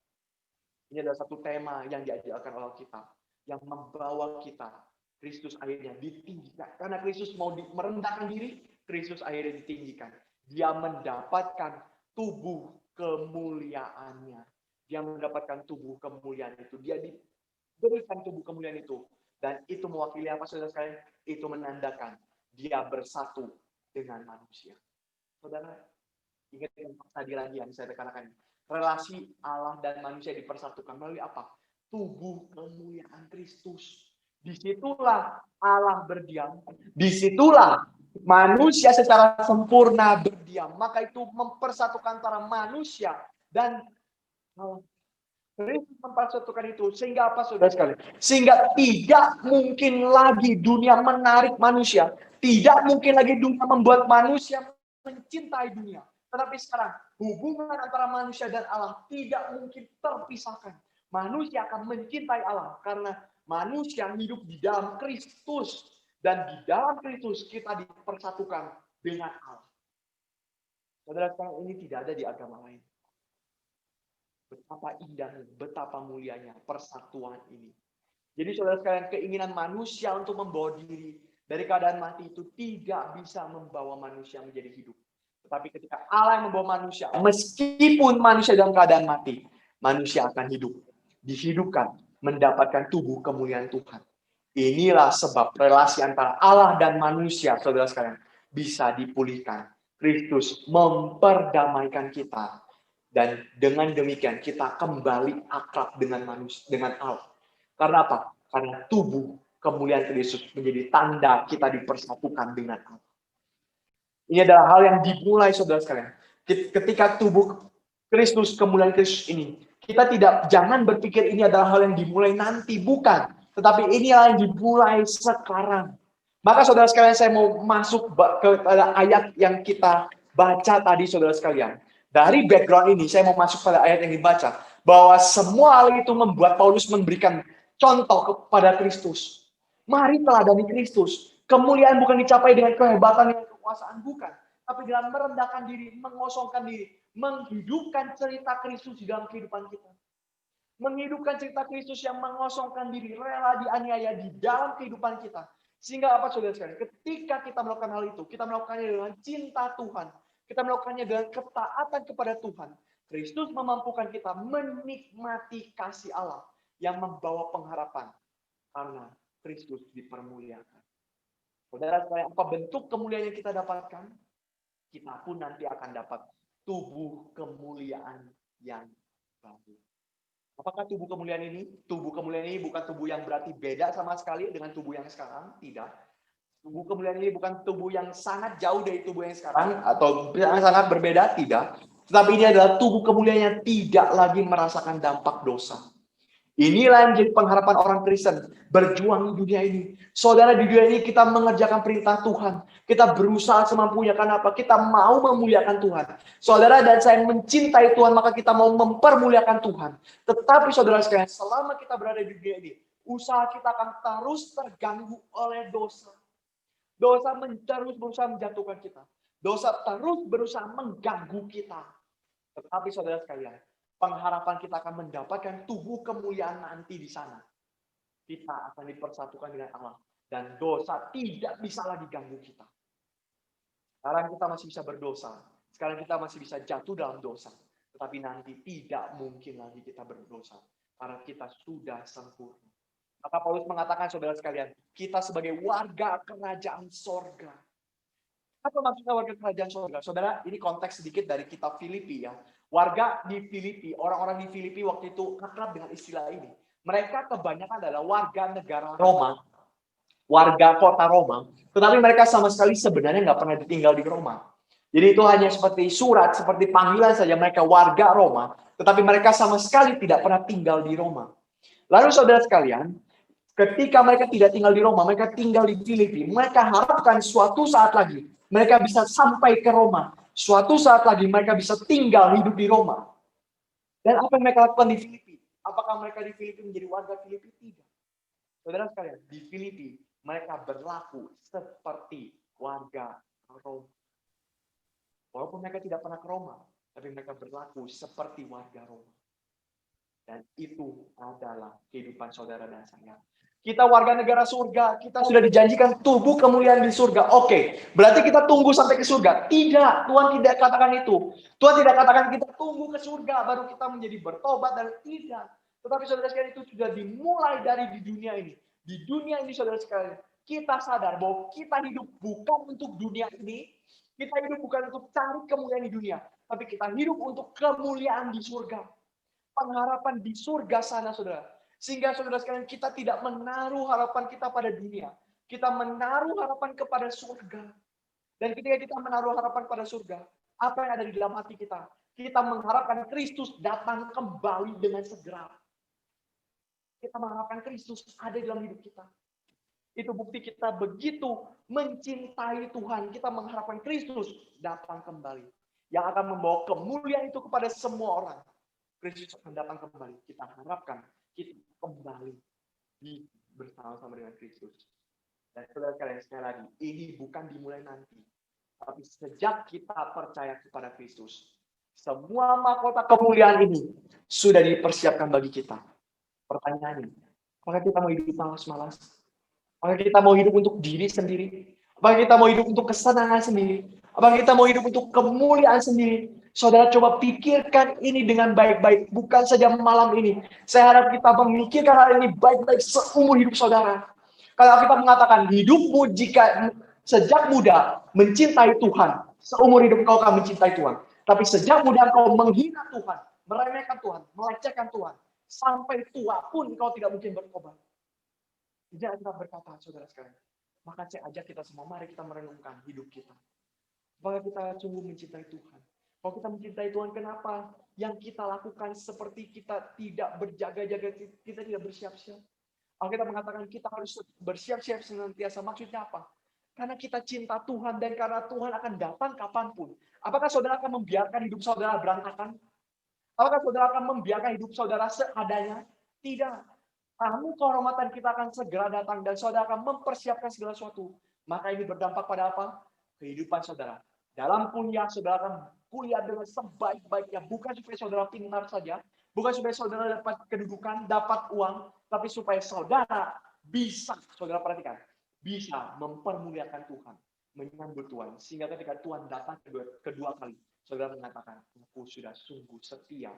Ini adalah satu tema yang diajarkan oleh Alkitab. Yang membawa kita, Kristus akhirnya ditinggikan. Karena Kristus mau merendahkan diri, Kristus akhirnya ditinggikan. Dia mendapatkan tubuh kemuliaannya. Dia mendapatkan tubuh kemuliaan itu. Dia diberikan tubuh kemuliaan itu. Dan itu mewakili apa, saudara sekalian? Itu menandakan dia bersatu dengan manusia. Saudara, ingat yang tadi lagi yang saya tekankan. Relasi Allah dan manusia dipersatukan melalui apa? Tubuh kemuliaan Kristus. Disitulah Allah berdiam. Disitulah manusia secara sempurna berdiam. Maka itu mempersatukan antara manusia Dan Kristus mempersatukan itu. Sehingga apa, saudara sekalian? Sehingga tidak mungkin lagi dunia menarik manusia. Tidak mungkin lagi dunia membuat manusia mencintai dunia. Tetapi sekarang, hubungan antara manusia dan Allah tidak mungkin terpisahkan. Manusia akan mencintai Allah karena manusia hidup di dalam Kristus. Dan di dalam Kristus kita dipersatukan dengan Allah. Saudara sekalian, ini tidak ada di agama lain. Betapa indahnya, betapa mulianya persatuan ini. Jadi saudara sekalian, keinginan manusia untuk membawa diri dari keadaan mati itu tidak bisa membawa manusia menjadi hidup. Tetapi ketika Allah yang membawa manusia, meskipun manusia dalam keadaan mati, manusia akan hidup. Dihidupkan, mendapatkan tubuh kemuliaan Tuhan. Inilah sebab relasi antara Allah dan manusia, saudara sekalian, bisa dipulihkan. Kristus memperdamaikan kita. Dan dengan demikian kita kembali akrab dengan manusia, dengan Allah. Karena apa? Karena tubuh kemuliaan Kristus menjadi tanda kita dipersatukan dengan Allah. Ini adalah hal yang dimulai, saudara sekalian. Ketika tubuh Kristus, kemuliaan Kristus ini, kita jangan berpikir ini adalah hal yang dimulai nanti, bukan. Tetapi ini yang dimulai sekarang. Maka saudara sekalian, saya mau masuk ke ayat yang kita baca tadi, saudara sekalian. Dari background ini, saya mau masuk pada ayat yang dibaca. Bahwa semua hal itu membuat Paulus memberikan contoh kepada Kristus. Mari teladani Kristus. Kemuliaan bukan dicapai dengan kehebatan dan kekuasaan, bukan. Tapi dalam merendahkan diri, mengosongkan diri, menghidupkan cerita Kristus di dalam kehidupan kita. Menghidupkan cerita Kristus yang mengosongkan diri, rela dianiaya di dalam kehidupan kita. Sehingga apa, saudara sekalian? Ketika kita melakukan hal itu, kita melakukannya dengan cinta Tuhan. Kita melakukannya dengan ketaatan kepada Tuhan. Kristus memampukan kita menikmati kasih Allah yang membawa pengharapan. Karena Kristus dipermuliakan. Saudara sekalian, apa bentuk kemuliaan yang kita dapatkan? Kita pun nanti akan dapat tubuh kemuliaan yang baru. Apakah tubuh kemuliaan ini? Tubuh kemuliaan ini bukan tubuh yang berarti beda sama sekali dengan tubuh yang sekarang. Tidak. Tubuh kemuliaan ini bukan tubuh yang sangat jauh dari tubuh yang sekarang atau yang sangat berbeda, tidak. Tetapi ini adalah tubuh kemuliaan yang tidak lagi merasakan dampak dosa. Inilah yang menjadi pengharapan orang Kristen berjuang di dunia ini. Saudara, di dunia ini kita mengerjakan perintah Tuhan. Kita berusaha semampunya. Kenapa? Kita mau memuliakan Tuhan. Saudara dan saya mencintai Tuhan, maka kita mau mempermuliakan Tuhan. Tetapi saudara sekalian, selama kita berada di dunia ini, usaha kita akan terus terganggu oleh dosa. Dosa terus berusaha menjatuhkan kita. Dosa terus berusaha mengganggu kita. Tetapi saudara sekalian, pengharapan kita akan mendapatkan tubuh kemuliaan nanti di sana. Kita akan dipersatukan dengan Allah. Dan dosa tidak bisa lagi ganggu kita. Sekarang kita masih bisa berdosa. Sekarang kita masih bisa jatuh dalam dosa. Tetapi nanti tidak mungkin lagi kita berdosa. Karena kita sudah sempurna. Maka Paulus mengatakan, saudara sekalian, kita sebagai warga kerajaan sorga. Apa maksudnya warga kerajaan sorga? Saudara, ini konteks sedikit dari kitab Filipi ya. Warga di Filipi, orang-orang di Filipi waktu itu akrab dengan istilah ini. Mereka kebanyakan adalah warga negara Roma, warga kota Roma. Tetapi mereka sama sekali sebenarnya nggak pernah tinggal di Roma. Jadi itu hanya seperti surat, seperti panggilan saja mereka warga Roma. Tetapi mereka sama sekali tidak pernah tinggal di Roma. Lalu saudara sekalian, ketika mereka tidak tinggal di Roma, mereka tinggal di Filipi. Mereka harapkan suatu saat lagi mereka bisa sampai ke Roma. Suatu saat lagi mereka bisa tinggal hidup di Roma. Dan apa yang mereka lakukan di Filipi? Apakah mereka di Filipi menjadi warga Filipi? Tidak. Saudara sekalian, di Filipi mereka berlaku seperti warga Roma. Walaupun mereka tidak pernah ke Roma, tapi mereka berlaku seperti warga Roma. Dan itu adalah kehidupan saudara dan saya. Kita warga negara surga, kita sudah dijanjikan tubuh kemuliaan di surga. Oke, berarti kita tunggu sampai ke surga. Tidak, Tuhan tidak katakan itu. Tuhan tidak katakan kita tunggu ke surga, baru kita menjadi bertobat dan tidak. Tetapi saudara sekalian, itu sudah dimulai dari di dunia ini. Di dunia ini saudara sekalian, kita sadar bahwa kita hidup bukan untuk dunia ini. Kita hidup bukan untuk cari kemuliaan di dunia. Tapi kita hidup untuk kemuliaan di surga. Pengharapan di surga sana, saudara. Sehingga saudara sekalian, kita tidak menaruh harapan kita pada dunia. Kita menaruh harapan kepada surga. Dan ketika kita menaruh harapan pada surga, apa yang ada di dalam hati kita? Kita mengharapkan Kristus datang kembali dengan segera. Kita mengharapkan Kristus ada dalam hidup kita. Itu bukti kita begitu mencintai Tuhan. Kita mengharapkan Kristus datang kembali. Yang akan membawa kemuliaan itu kepada semua orang. Kristus akan datang kembali. Kita harapkan kita kembali bersama-sama dengan Kristus. Dan saudara sekalian, sekali lagi, ini bukan dimulai nanti. Tapi sejak kita percaya kepada Kristus, semua mahkota kemuliaan ini sudah dipersiapkan bagi kita. Pertanyaannya, apakah kita mau hidup malas-malas? Apakah kita mau hidup untuk diri sendiri? Apakah kita mau hidup untuk kesenangan sendiri? Apakah kita mau hidup untuk kemuliaan sendiri? Saudara coba pikirkan ini dengan baik-baik. Bukan saja malam ini. Saya harap kita memikirkan hal ini baik-baik seumur hidup saudara. Kalau kita mengatakan hidupmu jika sejak muda mencintai Tuhan, seumur hidup kau akan mencintai Tuhan. Tapi sejak muda kau menghina Tuhan, meremehkan Tuhan, melecehkan Tuhan, sampai tua pun kau tidak mungkin bertobat. Tidak kita berkata, saudara sekalian. Maka saya ajak kita semua, mari kita merenungkan hidup kita. Apakah kita sungguh mencintai Tuhan? Kalau kita mencintai Tuhan, kenapa yang kita lakukan seperti kita tidak berjaga-jaga, kita tidak bersiap-siap? Kalau kita mengatakan kita harus bersiap-siap senantiasa, maksudnya apa? Karena kita cinta Tuhan dan karena Tuhan akan datang kapanpun. Apakah saudara akan membiarkan hidup saudara berantakan? Apakah saudara akan membiarkan hidup saudara seadanya? Tidak. Tamu kehormatan kita akan segera datang dan saudara akan mempersiapkan segala sesuatu. Maka ini berdampak pada apa? Kehidupan saudara. Dalam kuliah, saudara akan kuliah dengan sebaik-baiknya. Bukan supaya saudara pintar saja. Bukan supaya saudara dapat kedudukan, dapat uang. Tapi supaya saudara bisa, saudara perhatikan, bisa mempermuliakan Tuhan. Menyambut Tuhan. Sehingga ketika Tuhan datang kedua kali, saudara mengatakan, aku sudah sungguh setia.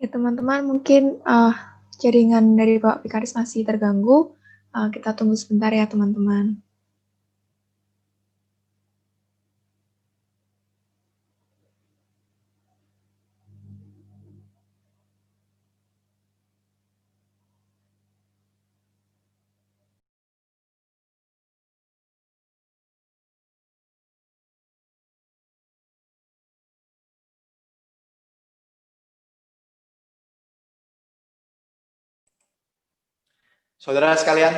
Ya, teman-teman, mungkin jaringan dari Bapak Vikaris masih terganggu. Kita tunggu sebentar ya, teman-teman. Saudara sekalian,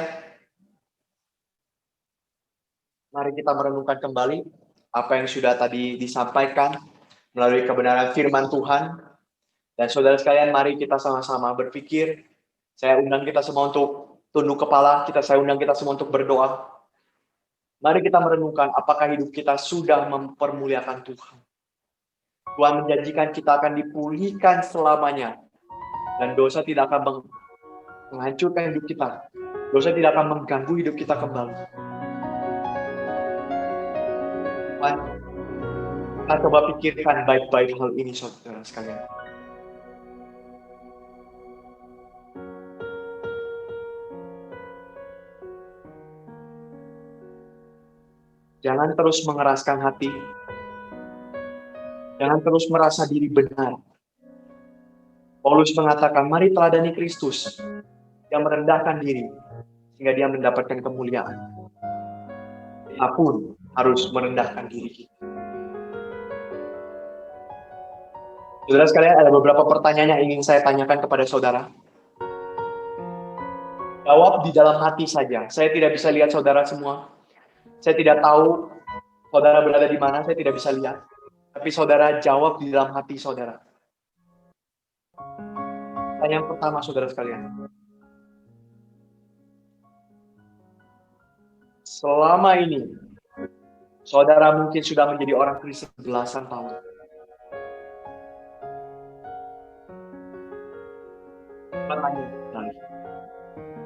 mari kita merenungkan kembali apa yang sudah tadi disampaikan melalui kebenaran firman Tuhan. Dan saudara sekalian, mari kita sama-sama berpikir. Saya undang kita semua untuk tunduk kepala, saya undang kita semua untuk berdoa. Mari kita merenungkan apakah hidup kita sudah mempermuliakan Tuhan. Tuhan menjanjikan kita akan dipulihkan selamanya. Dan dosa tidak akan menghancurkan hidup kita. Dosa tidak akan mengganggu hidup kita kembali. Kita coba pikirkan baik-baik hal ini, saudara sekalian. Jangan terus mengeraskan hati. Jangan terus merasa diri benar. Paulus mengatakan, mari teladani Kristus yang merendahkan diri sehingga dia mendapatkan kemuliaan. Kita pun harus merendahkan diri kita. Saudara sekalian, ada beberapa pertanyaan yang ingin saya tanyakan kepada saudara. Jawab di dalam hati saja. Saya tidak bisa lihat saudara semua. Saya tidak tahu saudara berada di mana, saya tidak bisa lihat. Tapi saudara jawab di dalam hati saudara. Pertanyaan pertama, saudara sekalian. Selama ini, saudara mungkin sudah menjadi orang Kristen belasan tahun.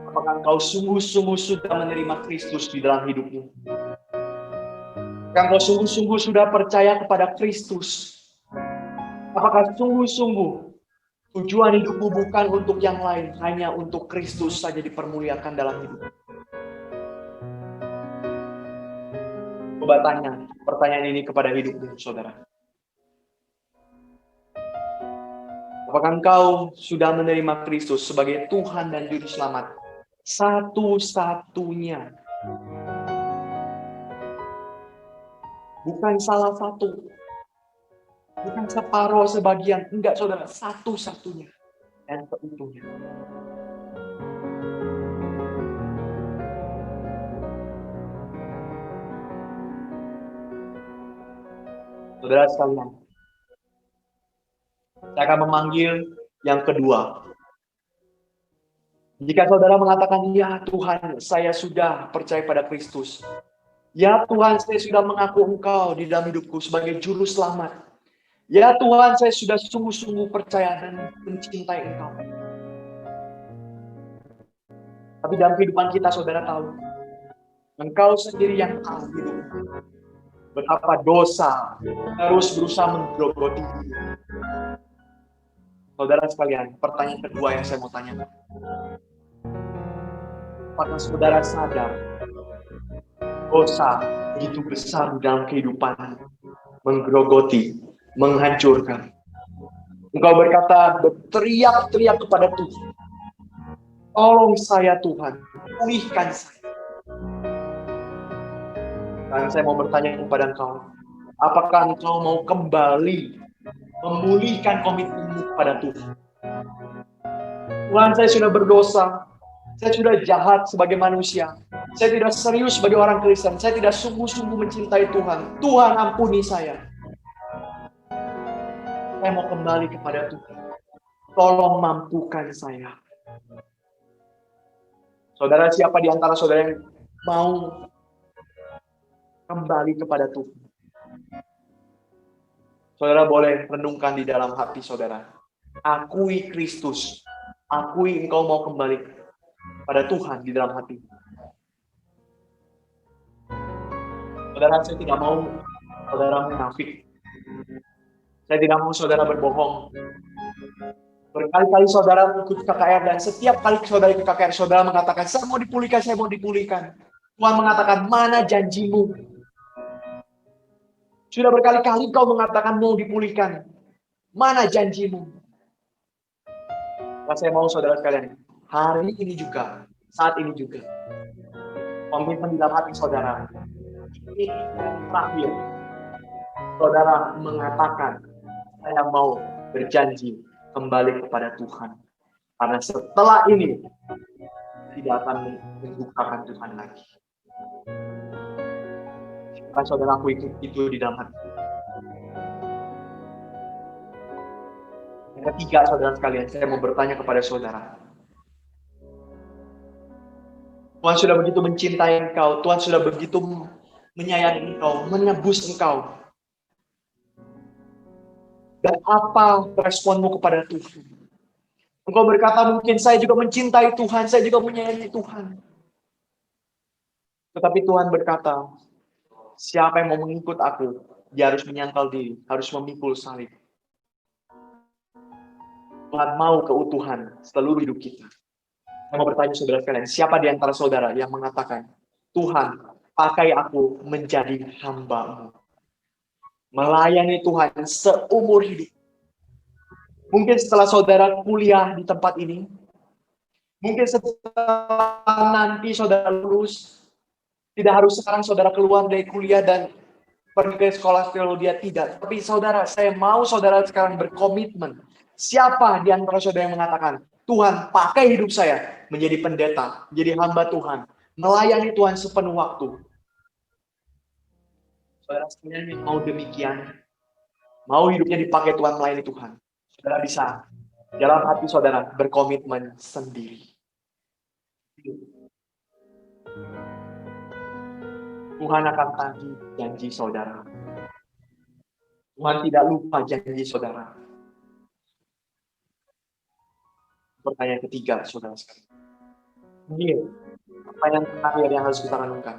Apakah Apakah engkau sungguh-sungguh sudah menerima Kristus di dalam hidupmu? Apakah engkau sungguh-sungguh sudah percaya kepada Kristus? Apakah sungguh-sungguh tujuan hidupmu bukan untuk yang lain, hanya untuk Kristus saja dipermuliakan dalam hidup? Coba tanya pertanyaan ini kepada hidupmu, saudara. Apakah engkau sudah menerima Kristus sebagai Tuhan dan Juru Selamat satu-satunya? Bukan salah satu, bukan separuh, sebagian. Enggak, saudara, satu-satunya dan seutuhnya. Saudara sekalian, saya akan memanggil yang kedua. Jika saudara mengatakan, ya Tuhan, saya sudah percaya pada Kristus. Ya Tuhan, saya sudah mengaku Engkau di dalam hidupku sebagai Juru Selamat. Ya Tuhan, saya sudah sungguh-sungguh percaya dan mencintai Engkau. Tapi dalam kehidupan kita, saudara tahu, Engkau sendiri yang tahu hidupmu. Betapa dosa terus berusaha menggerogoti. Saudara sekalian, pertanyaan kedua yang saya mau tanya. Apakah saudara sadar dosa begitu besar dalam kehidupan, menggerogoti, menghancurkan? Engkau berkata, berteriak-teriak kepada Tuhan, tolong saya Tuhan, pulihkan saya. Dan saya mau bertanya kepada engkau, apakah engkau mau kembali memulihkan komitmenmu kepada Tuhan? Tuhan, saya sudah berdosa. Saya sudah jahat sebagai manusia. Saya tidak serius sebagai orang Kristen. Saya tidak sungguh-sungguh mencintai Tuhan. Tuhan, ampuni saya. Saya mau kembali kepada Tuhan. Tolong mampukan saya. Saudara, siapa di antara saudara yang mau kembali kepada Tuhan? Saudara boleh renungkan di dalam hati saudara. Akui Kristus. Akui engkau mau kembali pada Tuhan di dalam hati. Saudara, saya tidak mau saudara munafik. Saya tidak mau saudara berbohong. Berkali-kali saudara ikut KKR dan setiap kali saudara ikut KKR, saudara mengatakan, saya mau dipulihkan, saya mau dipulihkan. Tuhan mengatakan, mana janjimu? Sudah berkali-kali kau mengatakan mau dipulihkan. Mana janjimu? Nah, saya mau saudara sekalian, hari ini juga, saat ini juga, komitmen di dalam hati saudara. Ini yang terakhir. Saudara mengatakan, saya mau berjanji kembali kepada Tuhan. Karena setelah ini, tidak akan membukakan Tuhan lagi. Karena saudara aku itu di dalam hati. Yang ketiga, saudara sekalian, saya mau bertanya kepada saudara. Tuhan sudah begitu mencintai engkau. Tuhan sudah begitu menyayangi engkau, menebus engkau. Dan apa responmu kepada Tuhan? Engkau berkata, mungkin saya juga mencintai Tuhan, saya juga menyayangi Tuhan. Tetapi Tuhan berkata, siapa yang mau mengikut aku, dia harus menyangkal diri, harus memikul salib. Tuhan mau keutuhan seluruh hidup kita. Saya mau bertanya saudara sekalian, siapa di antara saudara yang mengatakan, Tuhan, pakai aku menjadi hamba-Mu. Melayani Tuhan seumur hidup. Mungkin setelah saudara kuliah di tempat ini, mungkin setelah nanti saudara lulus, tidak harus sekarang saudara keluar dari kuliah dan pergi ke sekolah teologi, tidak. Tapi saudara, saya mau saudara sekarang berkomitmen. Siapa di antara saudara yang mengatakan, Tuhan pakai hidup saya menjadi pendeta, menjadi hamba Tuhan, melayani Tuhan sepenuh waktu. Saudara sekalian yang mau demikian, mau hidupnya dipakai Tuhan melayani Tuhan, saudara bisa dalam hati saudara berkomitmen sendiri. Tuhan akan tagih janji saudara. Tuhan tidak lupa janji saudara. Pertanyaan ketiga, saudara sekalian. Iya. Apa yang terakhir yang harus kita renungkan?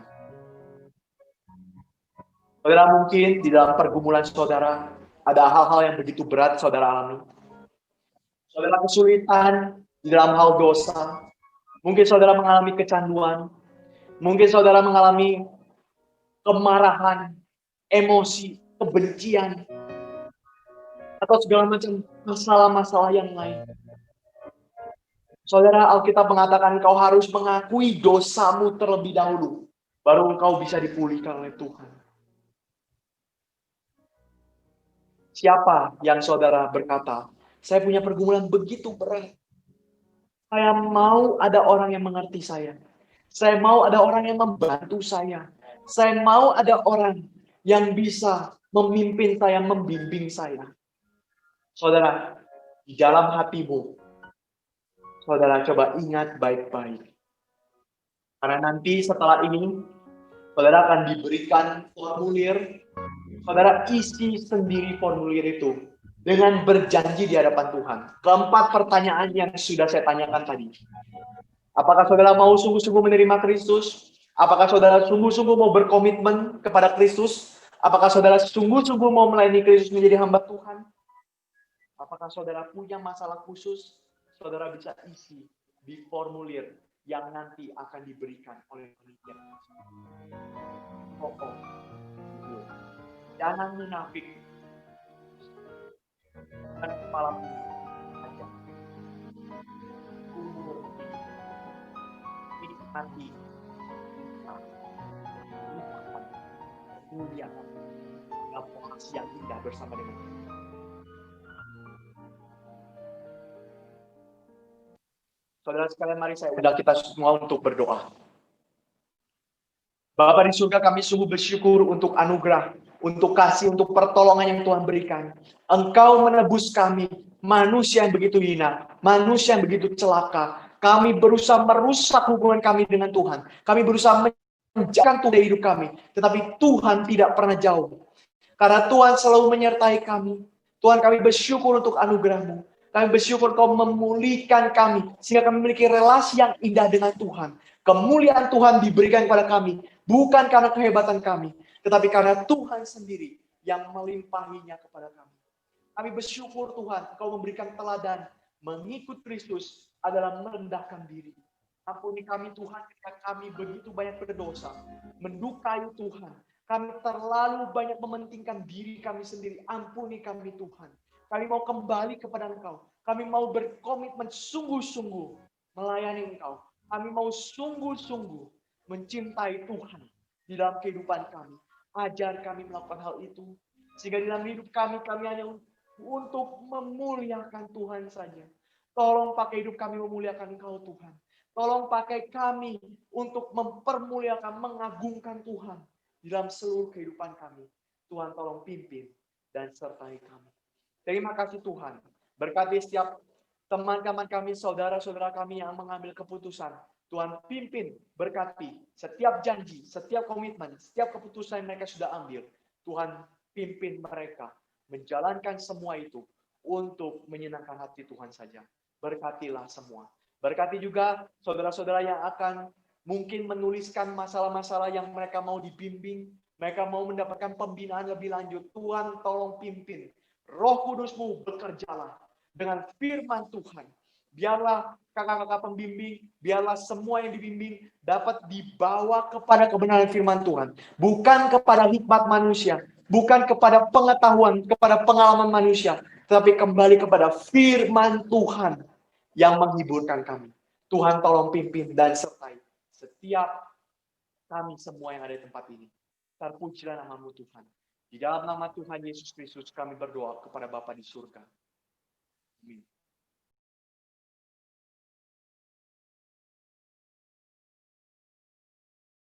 Saudara, mungkin di dalam pergumulan saudara ada hal-hal yang begitu berat saudara alami. Saudara kesulitan di dalam hal dosa. Mungkin saudara mengalami kecanduan. Mungkin saudara mengalami kemarahan, emosi, kebencian, atau segala macam masalah-masalah yang lain. Saudara, Alkitab mengatakan kau harus mengakui dosamu terlebih dahulu, baru engkau bisa dipulihkan oleh Tuhan. Siapa yang saudara berkata, saya punya pergumulan begitu berat. Saya mau ada orang yang mengerti saya. Saya mau ada orang yang membantu saya. Saya mau ada orang yang bisa memimpin saya, membimbing saya. Saudara, di dalam hatimu, saudara coba ingat baik-baik. Karena nanti setelah ini, saudara akan diberikan formulir. Saudara isi sendiri formulir itu dengan berjanji di hadapan Tuhan. Keempat pertanyaan yang sudah saya tanyakan tadi. Apakah saudara mau sungguh-sungguh menerima Kristus? Apakah saudara sungguh-sungguh mau berkomitmen kepada Kristus? Apakah saudara sungguh-sungguh mau melayani Kristus menjadi hamba Tuhan? Apakah saudara punya masalah khusus? Saudara bisa isi di formulir yang nanti akan diberikan oleh panitia. Jangan munafik. Dan kepala aja. Umur nikmati mulia dalam posisi yang indah bersama dengan Tuhan. Saudara sekalian, mari saya undang kita semua untuk berdoa. Bapa di surga, kami sungguh bersyukur untuk anugerah, untuk kasih, untuk pertolongan yang Tuhan berikan. Engkau menebus kami, manusia yang begitu hina, manusia yang begitu celaka. Kami berusaha merusak hubungan kami dengan Tuhan. Kami berusaha menjauhkan Tuhan dari hidup kami. Tetapi Tuhan tidak pernah jauh. Karena Tuhan selalu menyertai kami. Tuhan, kami bersyukur untuk anugerah-Mu. Kami bersyukur Kau memulihkan kami, sehingga kami memiliki relasi yang indah dengan Tuhan. Kemuliaan Tuhan diberikan kepada kami, bukan karena kehebatan kami, tetapi karena Tuhan sendiri yang melimpahinya kepada kami. Kami bersyukur Tuhan, Kau memberikan teladan, mengikut Kristus adalah merendahkan diri. Ampuni kami Tuhan, ketika kami begitu banyak berdosa, mendukai Tuhan. Kami terlalu banyak mementingkan diri kami sendiri. Ampuni kami Tuhan. Kami mau kembali kepada Engkau. Kami mau berkomitmen sungguh-sungguh melayani Engkau. Kami mau sungguh-sungguh mencintai Tuhan di dalam kehidupan kami. Ajar kami melakukan hal itu. Sehingga di dalam hidup kami hanya untuk memuliakan Tuhan saja. Tolong pakai hidup kami memuliakan Engkau Tuhan. Tolong pakai kami untuk mempermuliakan, mengagungkan Tuhan di dalam seluruh kehidupan kami. Tuhan tolong pimpin dan sertai kami. Terima kasih Tuhan. Berkati setiap teman-teman kami, saudara-saudara kami yang mengambil keputusan. Tuhan pimpin, berkati setiap janji, setiap komitmen, setiap keputusan yang mereka sudah ambil. Tuhan pimpin mereka menjalankan semua itu untuk menyenangkan hati Tuhan saja. Berkatilah semua. Berkati juga saudara-saudara yang akan mungkin menuliskan masalah-masalah yang mereka mau dibimbing, mereka mau mendapatkan pembinaan lebih lanjut. Tuhan tolong pimpin. Roh Kudus-Mu bekerjalah dengan firman Tuhan. Biarlah kakak-kakak pembimbing, biarlah semua yang dibimbing dapat dibawa kepada kebenaran firman Tuhan. Bukan kepada hikmat manusia, bukan kepada pengetahuan, kepada pengalaman manusia, tetapi kembali kepada firman Tuhan yang menghiburkan kami. Tuhan tolong pimpin dan sertai setiap kami semua yang ada di tempat ini. Terpujilah nama-Mu Tuhan. Di dalam nama Tuhan Yesus Kristus kami berdoa kepada Bapa di surga. Amin.